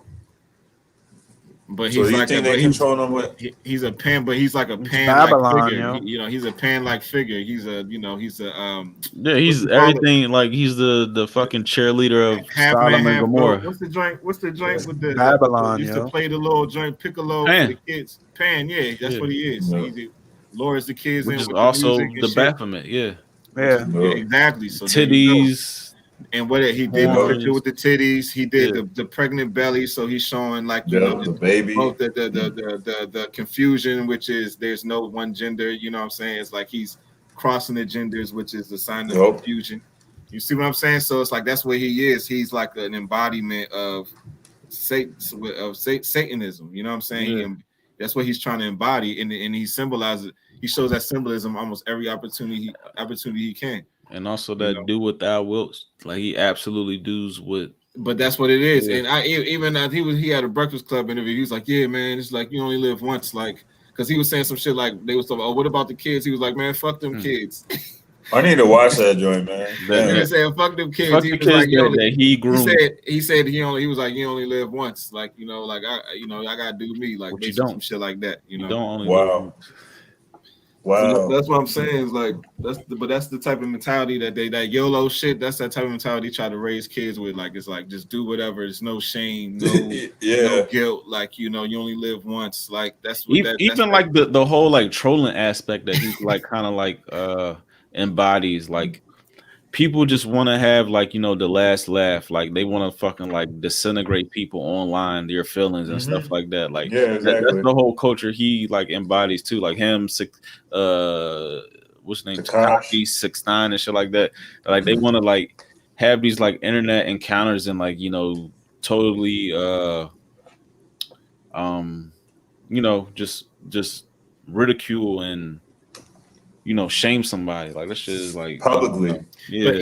But So he's you like, think they control him with? he's a pan, but he's like a It's pan like Babylon, figure. yo. You know, he's a pan like figure. He's a, you know, he's a Yeah, he's you call it? everything. Like he's the fucking cheerleader of half Sodom man, and half goat. Gomorrah. What's the joint? What's the joint with the Babylon, used yo. to play the little joint piccolo Pan. for the kids? Pan, yeah, that's Yeah. what he is. Yeah. He lures the kids Which in is with also the music and the shit. Baphomet. Yeah, Yeah. Yeah, exactly. So there you go. titties. And what he did the Horns. picture with the titties, he did Yeah. the pregnant belly, so he's showing like you know The baby. both the confusion, which is there's no one gender. You know what I'm saying? It's like he's crossing the genders, which is the sign of confusion. You see what I'm saying? So it's like that's where he is. He's like an embodiment of Satanism. You know what I'm saying? Yeah. That's what he's trying to embody, and he symbolizes. He shows that symbolism almost every opportunity he can. And also that do what thou wilt. Like he absolutely does what. But that's what it is. Yeah. And I even he had a Breakfast Club interview. He was like, "Yeah, man, it's like you only live once." Like, because he was saying some shit like they was talking, "Oh, what about the kids?" He was like, "Man, fuck them kids." I need to watch that joint, man. He was saying, "Fuck them kids." Fuck He the was kids like, that he groomed. He said he was like, "You only live once." Like, you know, like I gotta do me. Like, But you don't. some shit like that. You know, don't only live once. Wow. So that's what I'm saying. Is like that's the type of mentality that YOLO shit. That's that type of mentality try to raise kids with. Like it's like just do whatever. There's no shame, no guilt. Like you know, you only live once. Like that's what even like the whole like trolling aspect that he's like kind of like embodies. Like people just want to have like the last laugh. Like they want to fucking like disintegrate people online, their feelings and stuff like that. Like exactly. That's the whole culture he like embodies too. Like him, what's his name, Takashi 6ix9ine and shit like that. Like they want to like have these like internet encounters and like totally just ridicule and shame somebody. Like that shit is like publicly. Yeah. But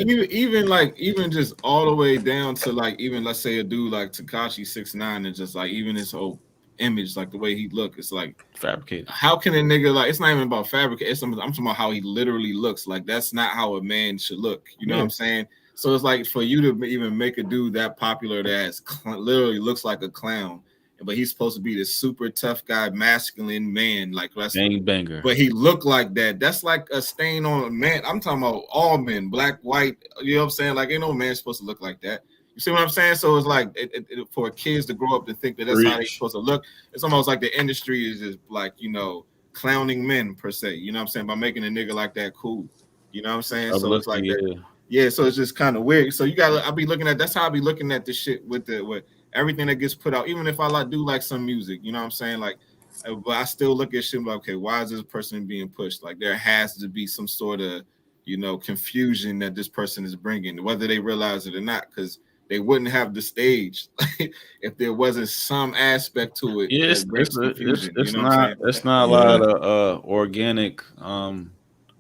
even just all the way down to like even let's say a dude like Takashi 6ix9ine and just like even his whole image, like the way he look, it's like fabricated. How can a nigga like it's not even about fabricate? I'm talking about how he literally looks. Like that's not how a man should look. You know what I'm saying? So it's like for you to even make a dude that popular that literally looks like a clown, but he's supposed to be this super tough guy, masculine man, like that's banger. But he looked like that. That's like a stain on a man. I'm talking about all men, black, white. You know what I'm saying? Like ain't no man supposed to look like that. You see what I'm saying? So it's like for kids to grow up to think that that's how they're supposed to look. It's almost like the industry is just like clowning men per se. You know what I'm saying? By making a nigga like that cool. You know what I'm saying? So it's like that. Yeah. So it's just kind of weird. So you gotta. I'll be looking at. That's how I be looking at this shit with everything that gets put out. Even if I do like some music, you know what I'm saying? Like, but I still look at shit like, okay, why is this person being pushed? Like there has to be some sort of confusion that this person is bringing, whether they realize it or not, because they wouldn't have the stage if there wasn't some aspect to it. Yeah, it's not a lot of organic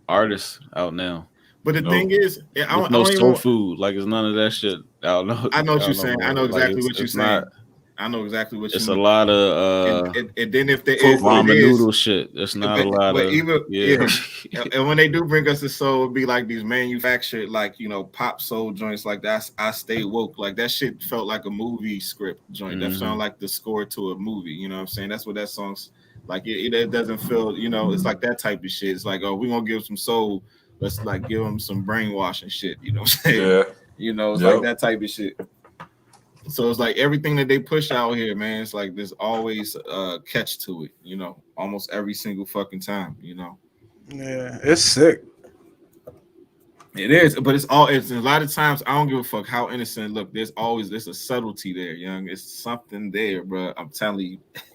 artists out now. But the thing is, no soul food. Like it's none of that shit. I know what you're saying. I know exactly what you're saying. I know exactly what you mean. It's a lot of and then if they ramen noodle shit, it's not a lot of and when they do bring us the soul, it'd be like these manufactured like pop soul joints like that. I Stay Woke, like that shit felt like a movie script joint. That sounded like the score to a movie. You know what I'm saying? That's what that song's like. It doesn't feel it's like that type of shit. It's like, oh, we're gonna give some soul. Let's like give them some brainwashing shit. You know what I'm saying? Yeah. It's like that type of shit. So it's like everything that they push out here, man. It's like there's always a catch to it, almost every single fucking time, Yeah, it's sick. It is, but it's a lot of times I don't give a fuck how innocent look. There's a subtlety there, young. It's something there, bro. I'm telling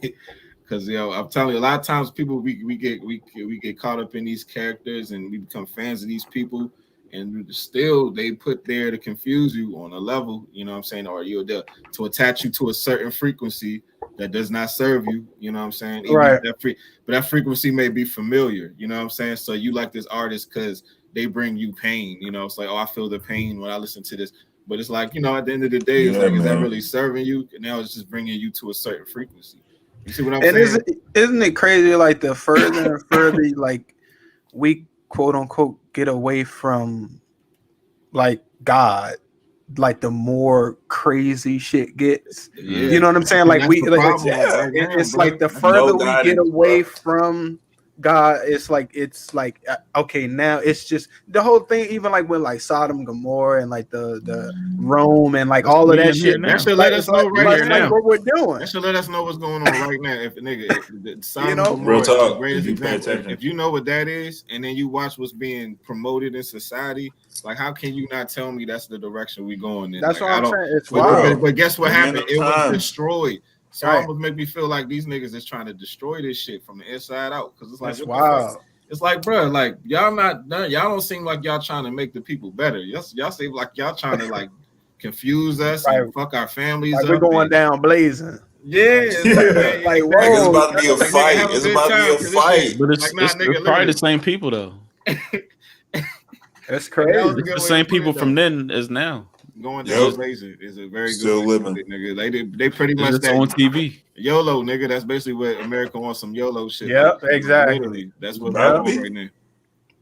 you. Because I'm telling you, a lot of times people we get caught up in these characters and we become fans of these people, and still they put there to confuse you on a level, you know what I'm saying, or you're there to attach you to a certain frequency that does not serve you, you know what I'm saying? Even Right. But that frequency may be familiar, you know what I'm saying? So you like this artist because they bring you pain, you know. It's like, oh, I feel the pain when I listen to this. But it's like, at the end of the day, it's like, is that really serving you? And now it's just bringing you to a certain frequency. You see what I'm saying? Isn't it crazy? Like the further and further, like we quote unquote get away from like God, like the more crazy shit gets. Yeah. You know what I'm saying? Like it's like the further we get away from God, it's like okay, now it's just the whole thing. Even like when like Sodom, Gomorrah, and like the Rome and like all of that shit. That should let us know right here now what we're doing. That should let us know what's going on right now. If Sodom, Gomorrah real talk, is the greatest example. If you know what that is, and then you watch what's being promoted in society, like how can you not tell me that's the direction we're going in? That's like, what I'm saying. It's wild. But guess what happened? It was destroyed. So right. it almost make me feel like these niggas is trying to destroy this shit from the inside out. Because it's like, it's wild. It's like, bro, like y'all don't seem like y'all trying to make the people better. Y'all seem like y'all trying to like confuse us and fuck our families. Like we're going down blazing. Yeah, like whoa, it's about to be a fight. It's about to be a fight. But it's probably the same people though. That's crazy. It's the same people from then as now. Going down blazing is a very still good living, nigga. They pretty much it's on TV. YOLO, nigga. That's basically what America wants, some YOLO shit. Yep, exactly. Literally, that's what we're on right now.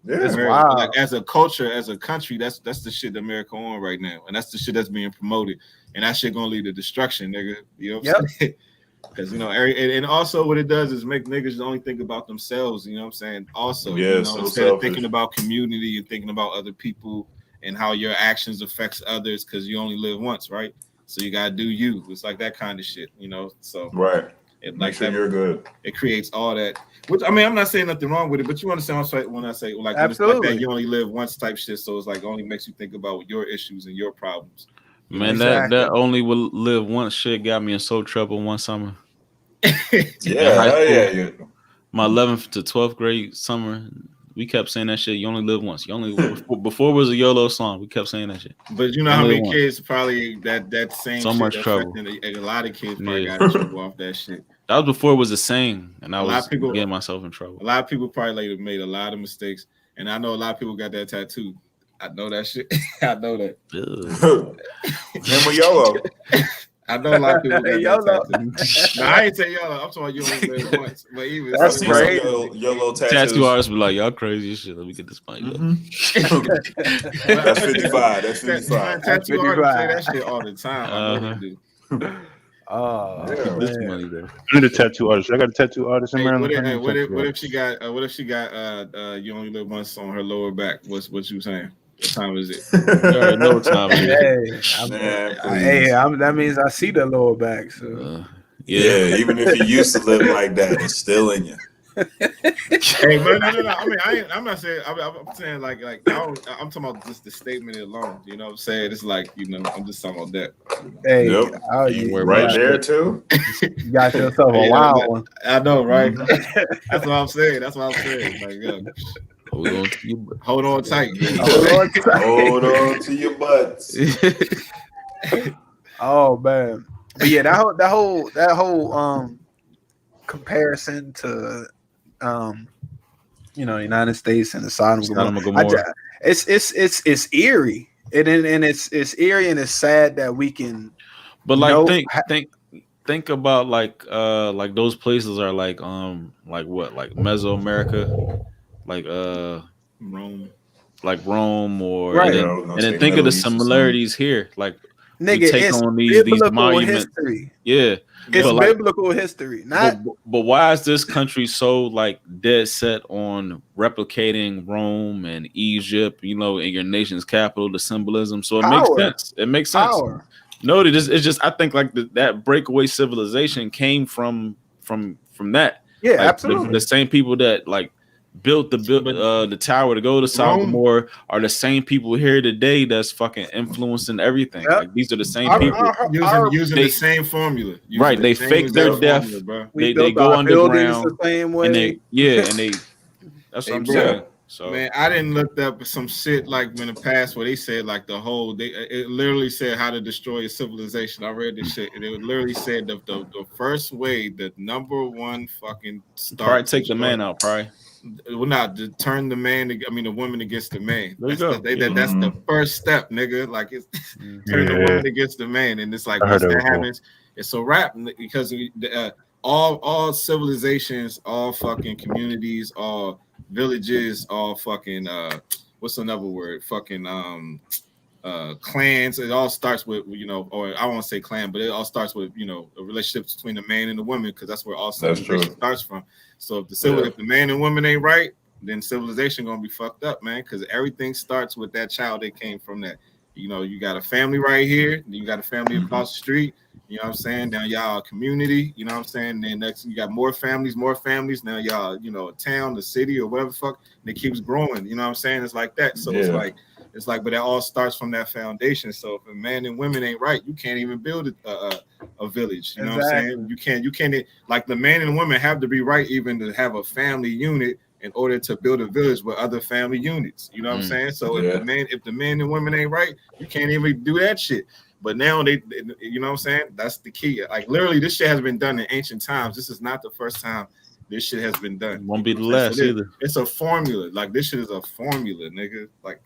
Yeah, it's wild. Like as a culture, as a country, that's the shit that America on right now, and that's the shit that's being promoted, and that shit gonna lead to destruction, nigga. You know what I'm saying? Because and also what it does is make niggas only think about themselves. You know what I'm saying? Also, instead of thinking about community and thinking about other people and how your actions affects others, because you only live once, right? So you gotta do you. It's like that kind of shit, So right. Make sure you're good. It creates all that. Which I mean, I'm not saying nothing wrong with it, but you understand when I say like absolutely. It's like that you only live once type shit. So it's like only makes you think about your issues and your problems. Man, that only will live once shit got me in so trouble one summer. Yeah. My 11th to 12th grade summer, we kept saying that shit. You only live once. You only before it was a YOLO song. We kept saying that shit. But you know how many kids probably that same so shit much trouble. A lot of kids probably got in trouble off that shit. That was before it was a saying, and I was getting myself in trouble. A lot of people probably made a lot of mistakes, and I know a lot of people got that tattoo. I know that shit. I know that. Him or YOLO. I know a lot of people got that tattoo. No, I ain't say YOLO. I'm talking about you only live once. But even that's great. YOLO tattoo artists be like, y'all crazy as shit. Let me get this mic. That's 55. That's 55. Tattoo artists say that shit all the time. I know they do. Oh, this money though. I'm the tattoo artist. I got a tattoo artist in Maryland. What if she got you only live once on her lower back? What you saying? What time is it? You already know what time it is. That means I see the lower back. So yeah, even if you used to live like that, it's still in you. Hey, but no. I mean, I'm not saying. I'm saying like I'm talking about just the statement alone. You know what I'm saying? It's like I'm just talking about that. Hey, right there too. You got yourself a wild one. I know, right? That's what I'm saying. Like, hold on tight. Hold on to your butts. Oh man, but yeah, that whole comparison to United States and the Sodom and Gomorrah. It's eerie, and it's eerie and it's sad that we can. But like think about like those places are like what, like Mesoamerica, like Rome or right. And then think of the similarities here, like nigga, take it's on these monuments. History. Yeah. It's biblical history, not. But why is this country so like dead set on replicating Rome and Egypt? In your nation's capital, the symbolism. So it makes sense. It makes sense. No, it's just I think like that breakaway civilization came from that. Yeah, like, absolutely. The same people that like built the tower to go to Sodom and Gomorrah are the same people here today that's fucking influencing everything. Yep. Like these are the same people using the same formula. Right, they fake their death. Formula, they go underground the same way. and they that's what I'm saying. So man, I didn't look up some shit like in the past where they said like it literally said how to destroy a civilization. I read this shit and it literally said the first way, the number one fucking start. Probably take the man out, probably. Well, not to turn the woman against the man. There you That's go. That's the first step, nigga. Like it's turn the woman against the man, and it's like once that happens, it's a wrap because all civilizations, all fucking communities, all villages, all fucking what's another word? Fucking clans. It all starts with or I won't say clan, but it all starts with a relationship between the man and the woman because that's where all civilization starts from. So if the man and woman ain't right, then civilization gonna be fucked up, man. Because everything starts with that child that came from that. You got a family right here, then you got a family across the street. You know what I'm saying? Now y'all a community. You know what I'm saying? Then next you got more families. Now y'all a town, the city, or whatever the fuck. And it keeps growing. You know what I'm saying? It's like that. So it's like, but it all starts from that foundation. So if a man and women ain't right, you can't even build a village. You know what I'm saying? You can't like the man and woman have to be right even to have a family unit in order to build a village with other family units. You know what I'm saying? So if the man and women ain't right, you can't even do that shit. But now they you know what I'm saying? That's the key. Like literally, this shit has been done in ancient times. This is not the first time this shit has been done. Won't be the last either. It's a formula. Like this shit is a formula, nigga. Like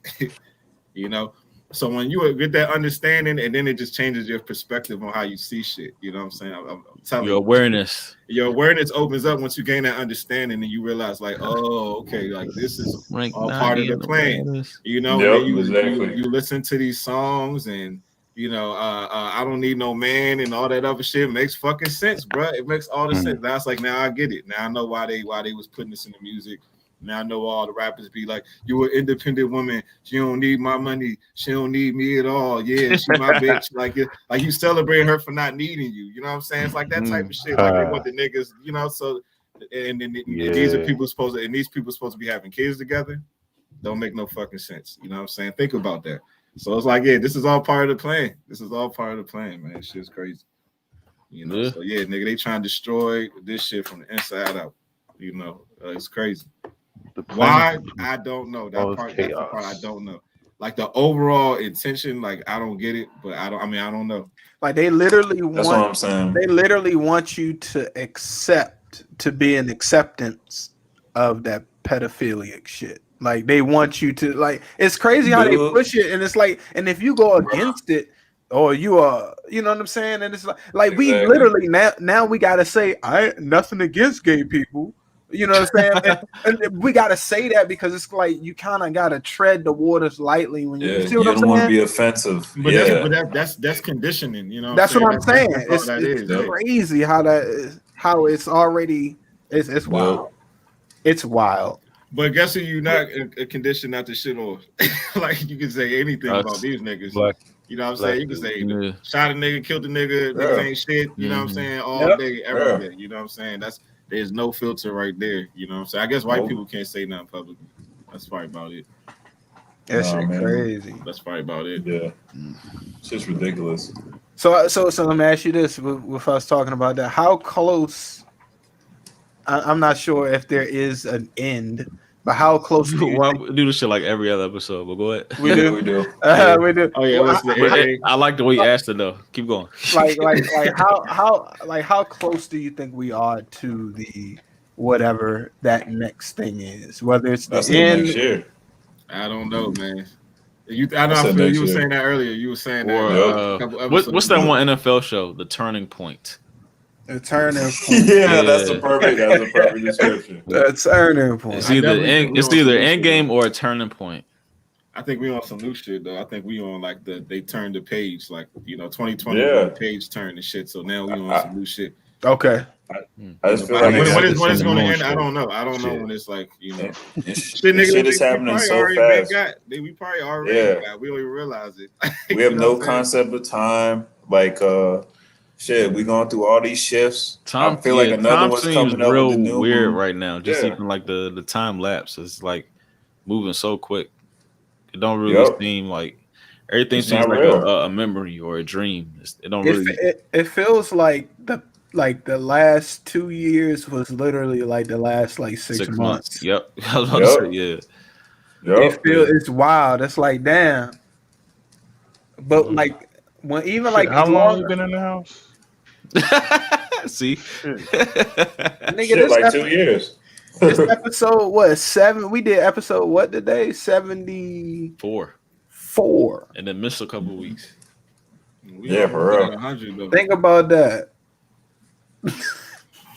So when you get that understanding, and then it just changes your perspective on how you see shit. You know what I'm saying? I'm telling you, awareness. Your awareness opens up once you gain that understanding, and you realize, like, oh, okay, like this is all part of the plan. You listen to these songs, and I don't need no man, and all that other shit makes fucking sense, bro. It makes all the sense. Now it's like, now I get it. Now I know why they was putting this in the music. Now I know all the rappers be like, you an independent woman. She don't need my money. She don't need me at all. Yeah, she my bitch. Like you celebrate her for not needing you. You know what I'm saying? It's like that type of shit. Like they want the niggas, so and then these are people supposed to be having kids together. Don't make no fucking sense. You know what I'm saying? Think about that. So it's like, this is all part of the plan. This is all part of the plan, man. Shit's crazy. So nigga, they trying to destroy this shit from the inside out. It's crazy. Why? I don't know. That's the part I don't know. Like the overall intention, like I don't get it, but I don't know. Like they literally That's what I'm saying. They literally want you to be an acceptance of that pedophilic shit. Like they want you to it's crazy how they push it, and it's like, and if you go against it, or you are, you know what I'm saying, and it's like we literally now we gotta say I ain't nothing against gay people. You know what I'm saying? and we gotta say that because it's like you kind of gotta tread the waters lightly when you see what I'm saying. You don't want to be offensive. But that's conditioning. That's what I'm saying. It's crazy how it's already it's wild. It's wild. But guess who you not conditioned not to shit on? Like you can say anything about these niggas. You know what I'm saying? You can say shot a nigga, killed a nigga, niggas ain't shit. You know what I'm saying? All day, every day. You know what I'm saying? There's no filter right there. You know what I'm saying? I guess white people can't say nothing publicly. That's probably about it. That's crazy. That's probably about it. Yeah. It's just ridiculous. So let me ask you this with us talking about that. How close, I'm not sure if there is an end, but how close do we do this shit like every other episode, but go ahead. We do. We do. We do. Oh yeah, I like the way you asked it though. Keep going. How close do you think we are to the whatever that next thing is? Whether it's the end. Next year. I don't know, man. You were saying that earlier. You were saying that. What's that one NFL show? The Turning Point. The turning point. That's a perfect description. The turning point. It's either end game or a turning point. I think we on some new shit though. I think we on like they turned the page, like 2020 the page turned and shit. So now we on some new shit. Okay. I just feel like when it's going to end, I don't know. I don't know when it's like shit is happening so fast. We probably already got. We don't even realize it. We have no concept of time. Like shit, we going through all these shifts. I feel like another time one's seems coming up with real the new weird moon. right now. Just Yeah. even like the time lapse is like moving so quick. It don't really Yep. seem like everything It's seems not like real. a memory or a dream. It don't It, really. it feels like the last 2 years was literally like the last like 6 months. Yep. I was about to say, Yep. yeah. It Yep. feels it's wild. It's like damn. But Mhm. like when even Shit, like how as long you long been in the house? See? Shit. nigga Shit, like 2 years. this episode what 7? We did episode what today? 74. 4. And then missed a couple weeks. We Yeah, almost for real. got 100 though. Think about that.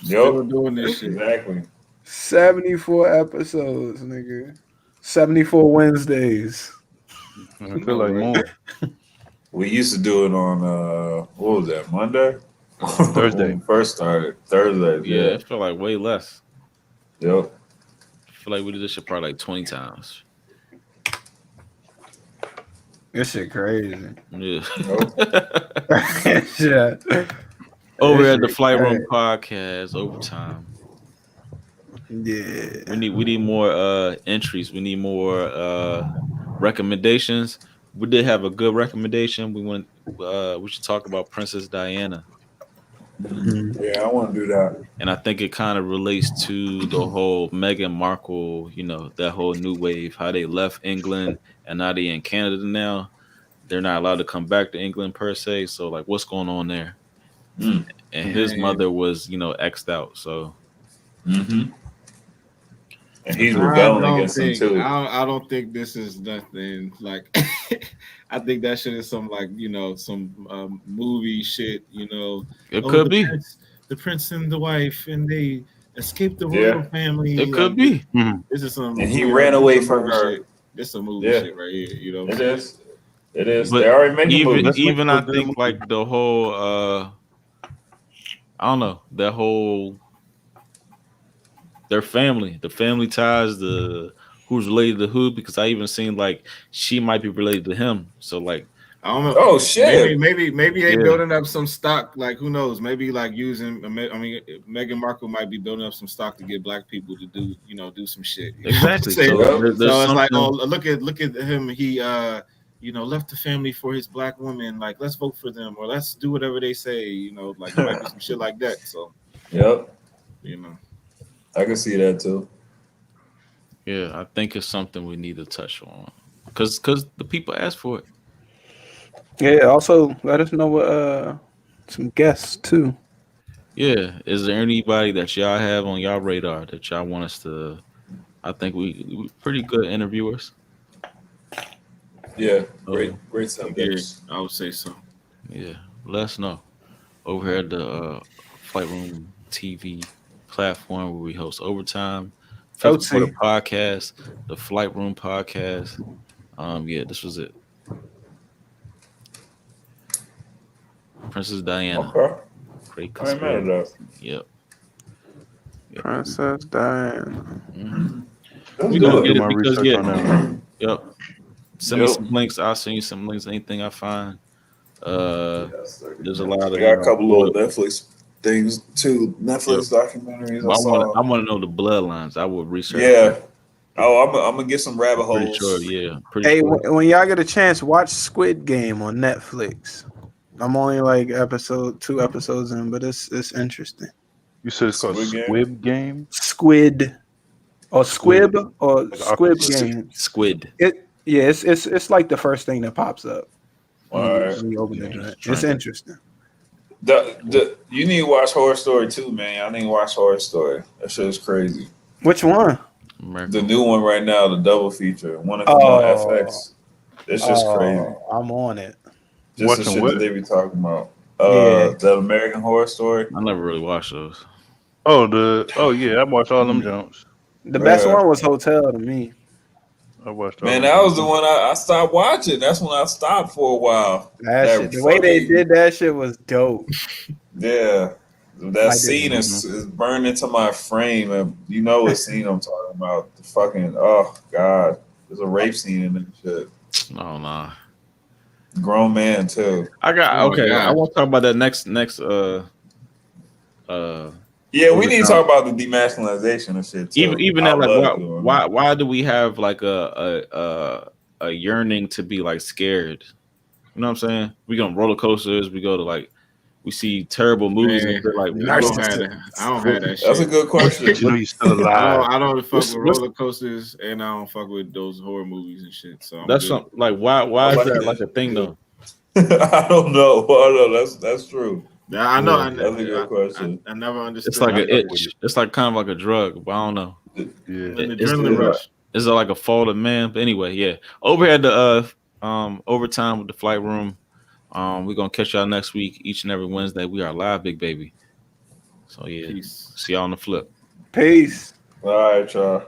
Still Yep. doing this shit. Exactly. 74 episodes, nigga. 74 Wednesdays. I feel like right? more. We used to do it on what was that, Monday? Thursday. When we first started. Thursday. Yeah, Yeah. it felt like way less. Yep. I feel like we did this shit probably like 20 times. This shit crazy. Yeah. Shit. Over This at the shit Flight Room crazy. Podcast, overtime. Yeah. We need more entries. We need more recommendations. We did have a good recommendation. We should talk about Princess Diana. Yeah, I want to do that. And I think it kind of relates to the whole Meghan Markle, that whole new wave, how they left England and now they in Canada now. They're not allowed to come back to England per se. So like what's going on there? Mm. And his mother was, X'd out. So Mm-hmm. And he's I rebelling don't against them think too. I don't think this is nothing like. I think that shit is some like some movie shit. it could be. The prince and the wife, and they escaped the Yeah. royal family. It could like, be. This is some. And he ran away some from movie her. Shit. This is a movie Yeah. shit right here. You know. It is. It is. But They already making movies. Let's make even it a I good think movie. like the whole I don't know, that whole their family, the family ties, the who's related to who, because I even seen like she might be related to him. So like I don't know. Oh shit. Maybe they Yeah. building up some stock. Like who knows? Maybe like using. I mean, Meghan Markle might be building up some stock to get black people to do some shit. You know what I'm exactly. saying? So Yep. there's So it's like, oh, something- look at him. He left the family for his black woman. Like, let's vote for them or let's do whatever they say. Like it might be some shit like that. So Yep. I can see that too. yeah, I think it's something we need to touch on. Cause the people asked for it. Yeah, also let us know what some guests too. Yeah. Is there anybody that y'all have on y'all radar that y'all want us to? I think we pretty good interviewers. Yeah. Oh. Great Yeah, subjects. I would say so. Yeah, let us know over here at the Flight Room TV platform where we host Overtime, Fifth Quarter Podcast, the Flight Room Podcast. Yeah, this was it. Princess Diana. Okay. Great I ain't mad at conspiracy. that. Yep. Princess Diana. Mhm. Let's We do gonna it. get Do it my because research on that. Yep. Send me Yep. some links. I'll send you some links. Anything I find. There's a lot of I got a couple little Netflix things too. Netflix documentaries I saw. I want to know the bloodlines. I would research. Yeah. Oh, I'm gonna get some rabbit Pretty holes. sure. Yeah. Pretty Hey, sure. when y'all get a chance, watch Squid Game on Netflix. I'm only like 2 episodes in, but it's interesting. You said it's called Squid Game? Squid Game? Squid or Squib or Like Squid octopus. Game. Squid. It's like the first thing that pops up All right. when you open the joint. It's Trying. interesting. You need to watch Horror Story too, man. I need to watch Horror Story. That shit is crazy. Which one? The new one right now, the double feature. One of them on FX. It's just crazy. I'm on it. Just the Watching shit what? that they be talking about. Yeah. The American Horror Story. I never really watched those. Oh yeah, I watched all them jumps. The best Yeah. one was Hotel to me. I watched all Man, them that was jumps. the one I stopped watching. That's when I stopped for a while. That shit, the way they fucking- did that shit was dope. Yeah. That I scene didn't. is burned into my frame, and you know what scene I'm talking about. The fucking, oh god, there's a rape scene in that shit. Oh nah. Grown man too. I got Oh my okay. I God. want to talk about that next Yeah, we need to overtime. talk about the demasculinization of shit too. Even I that, like, love to go on that. why do we have like a yearning to be like scared? You know what I'm saying? We go on roller coasters. We go to like we see terrible movies and Man, shit. Like, I don't have that. I don't have that That's a shit. good question. But you know you're still alive. I don't fuck What's- with what's- roller coasters, and I don't fuck with those horror movies and shit. So I'm that's good. something like why I is like that that. like a thing though? I don't know. I don't know. That's true. Yeah, I know. Yeah. That's a good question. I never understood. It's like I an fuck with itch. It's like kind of like a drug, but I don't know. Yeah. an It's adrenaline rush. Is it like a fallen man? But anyway, yeah. Over here at the overtime with the flight room. We're gonna catch y'all next week, each and every Wednesday. We are live, big baby. So yeah. Peace. See y'all on the flip. Peace. All right, y'all.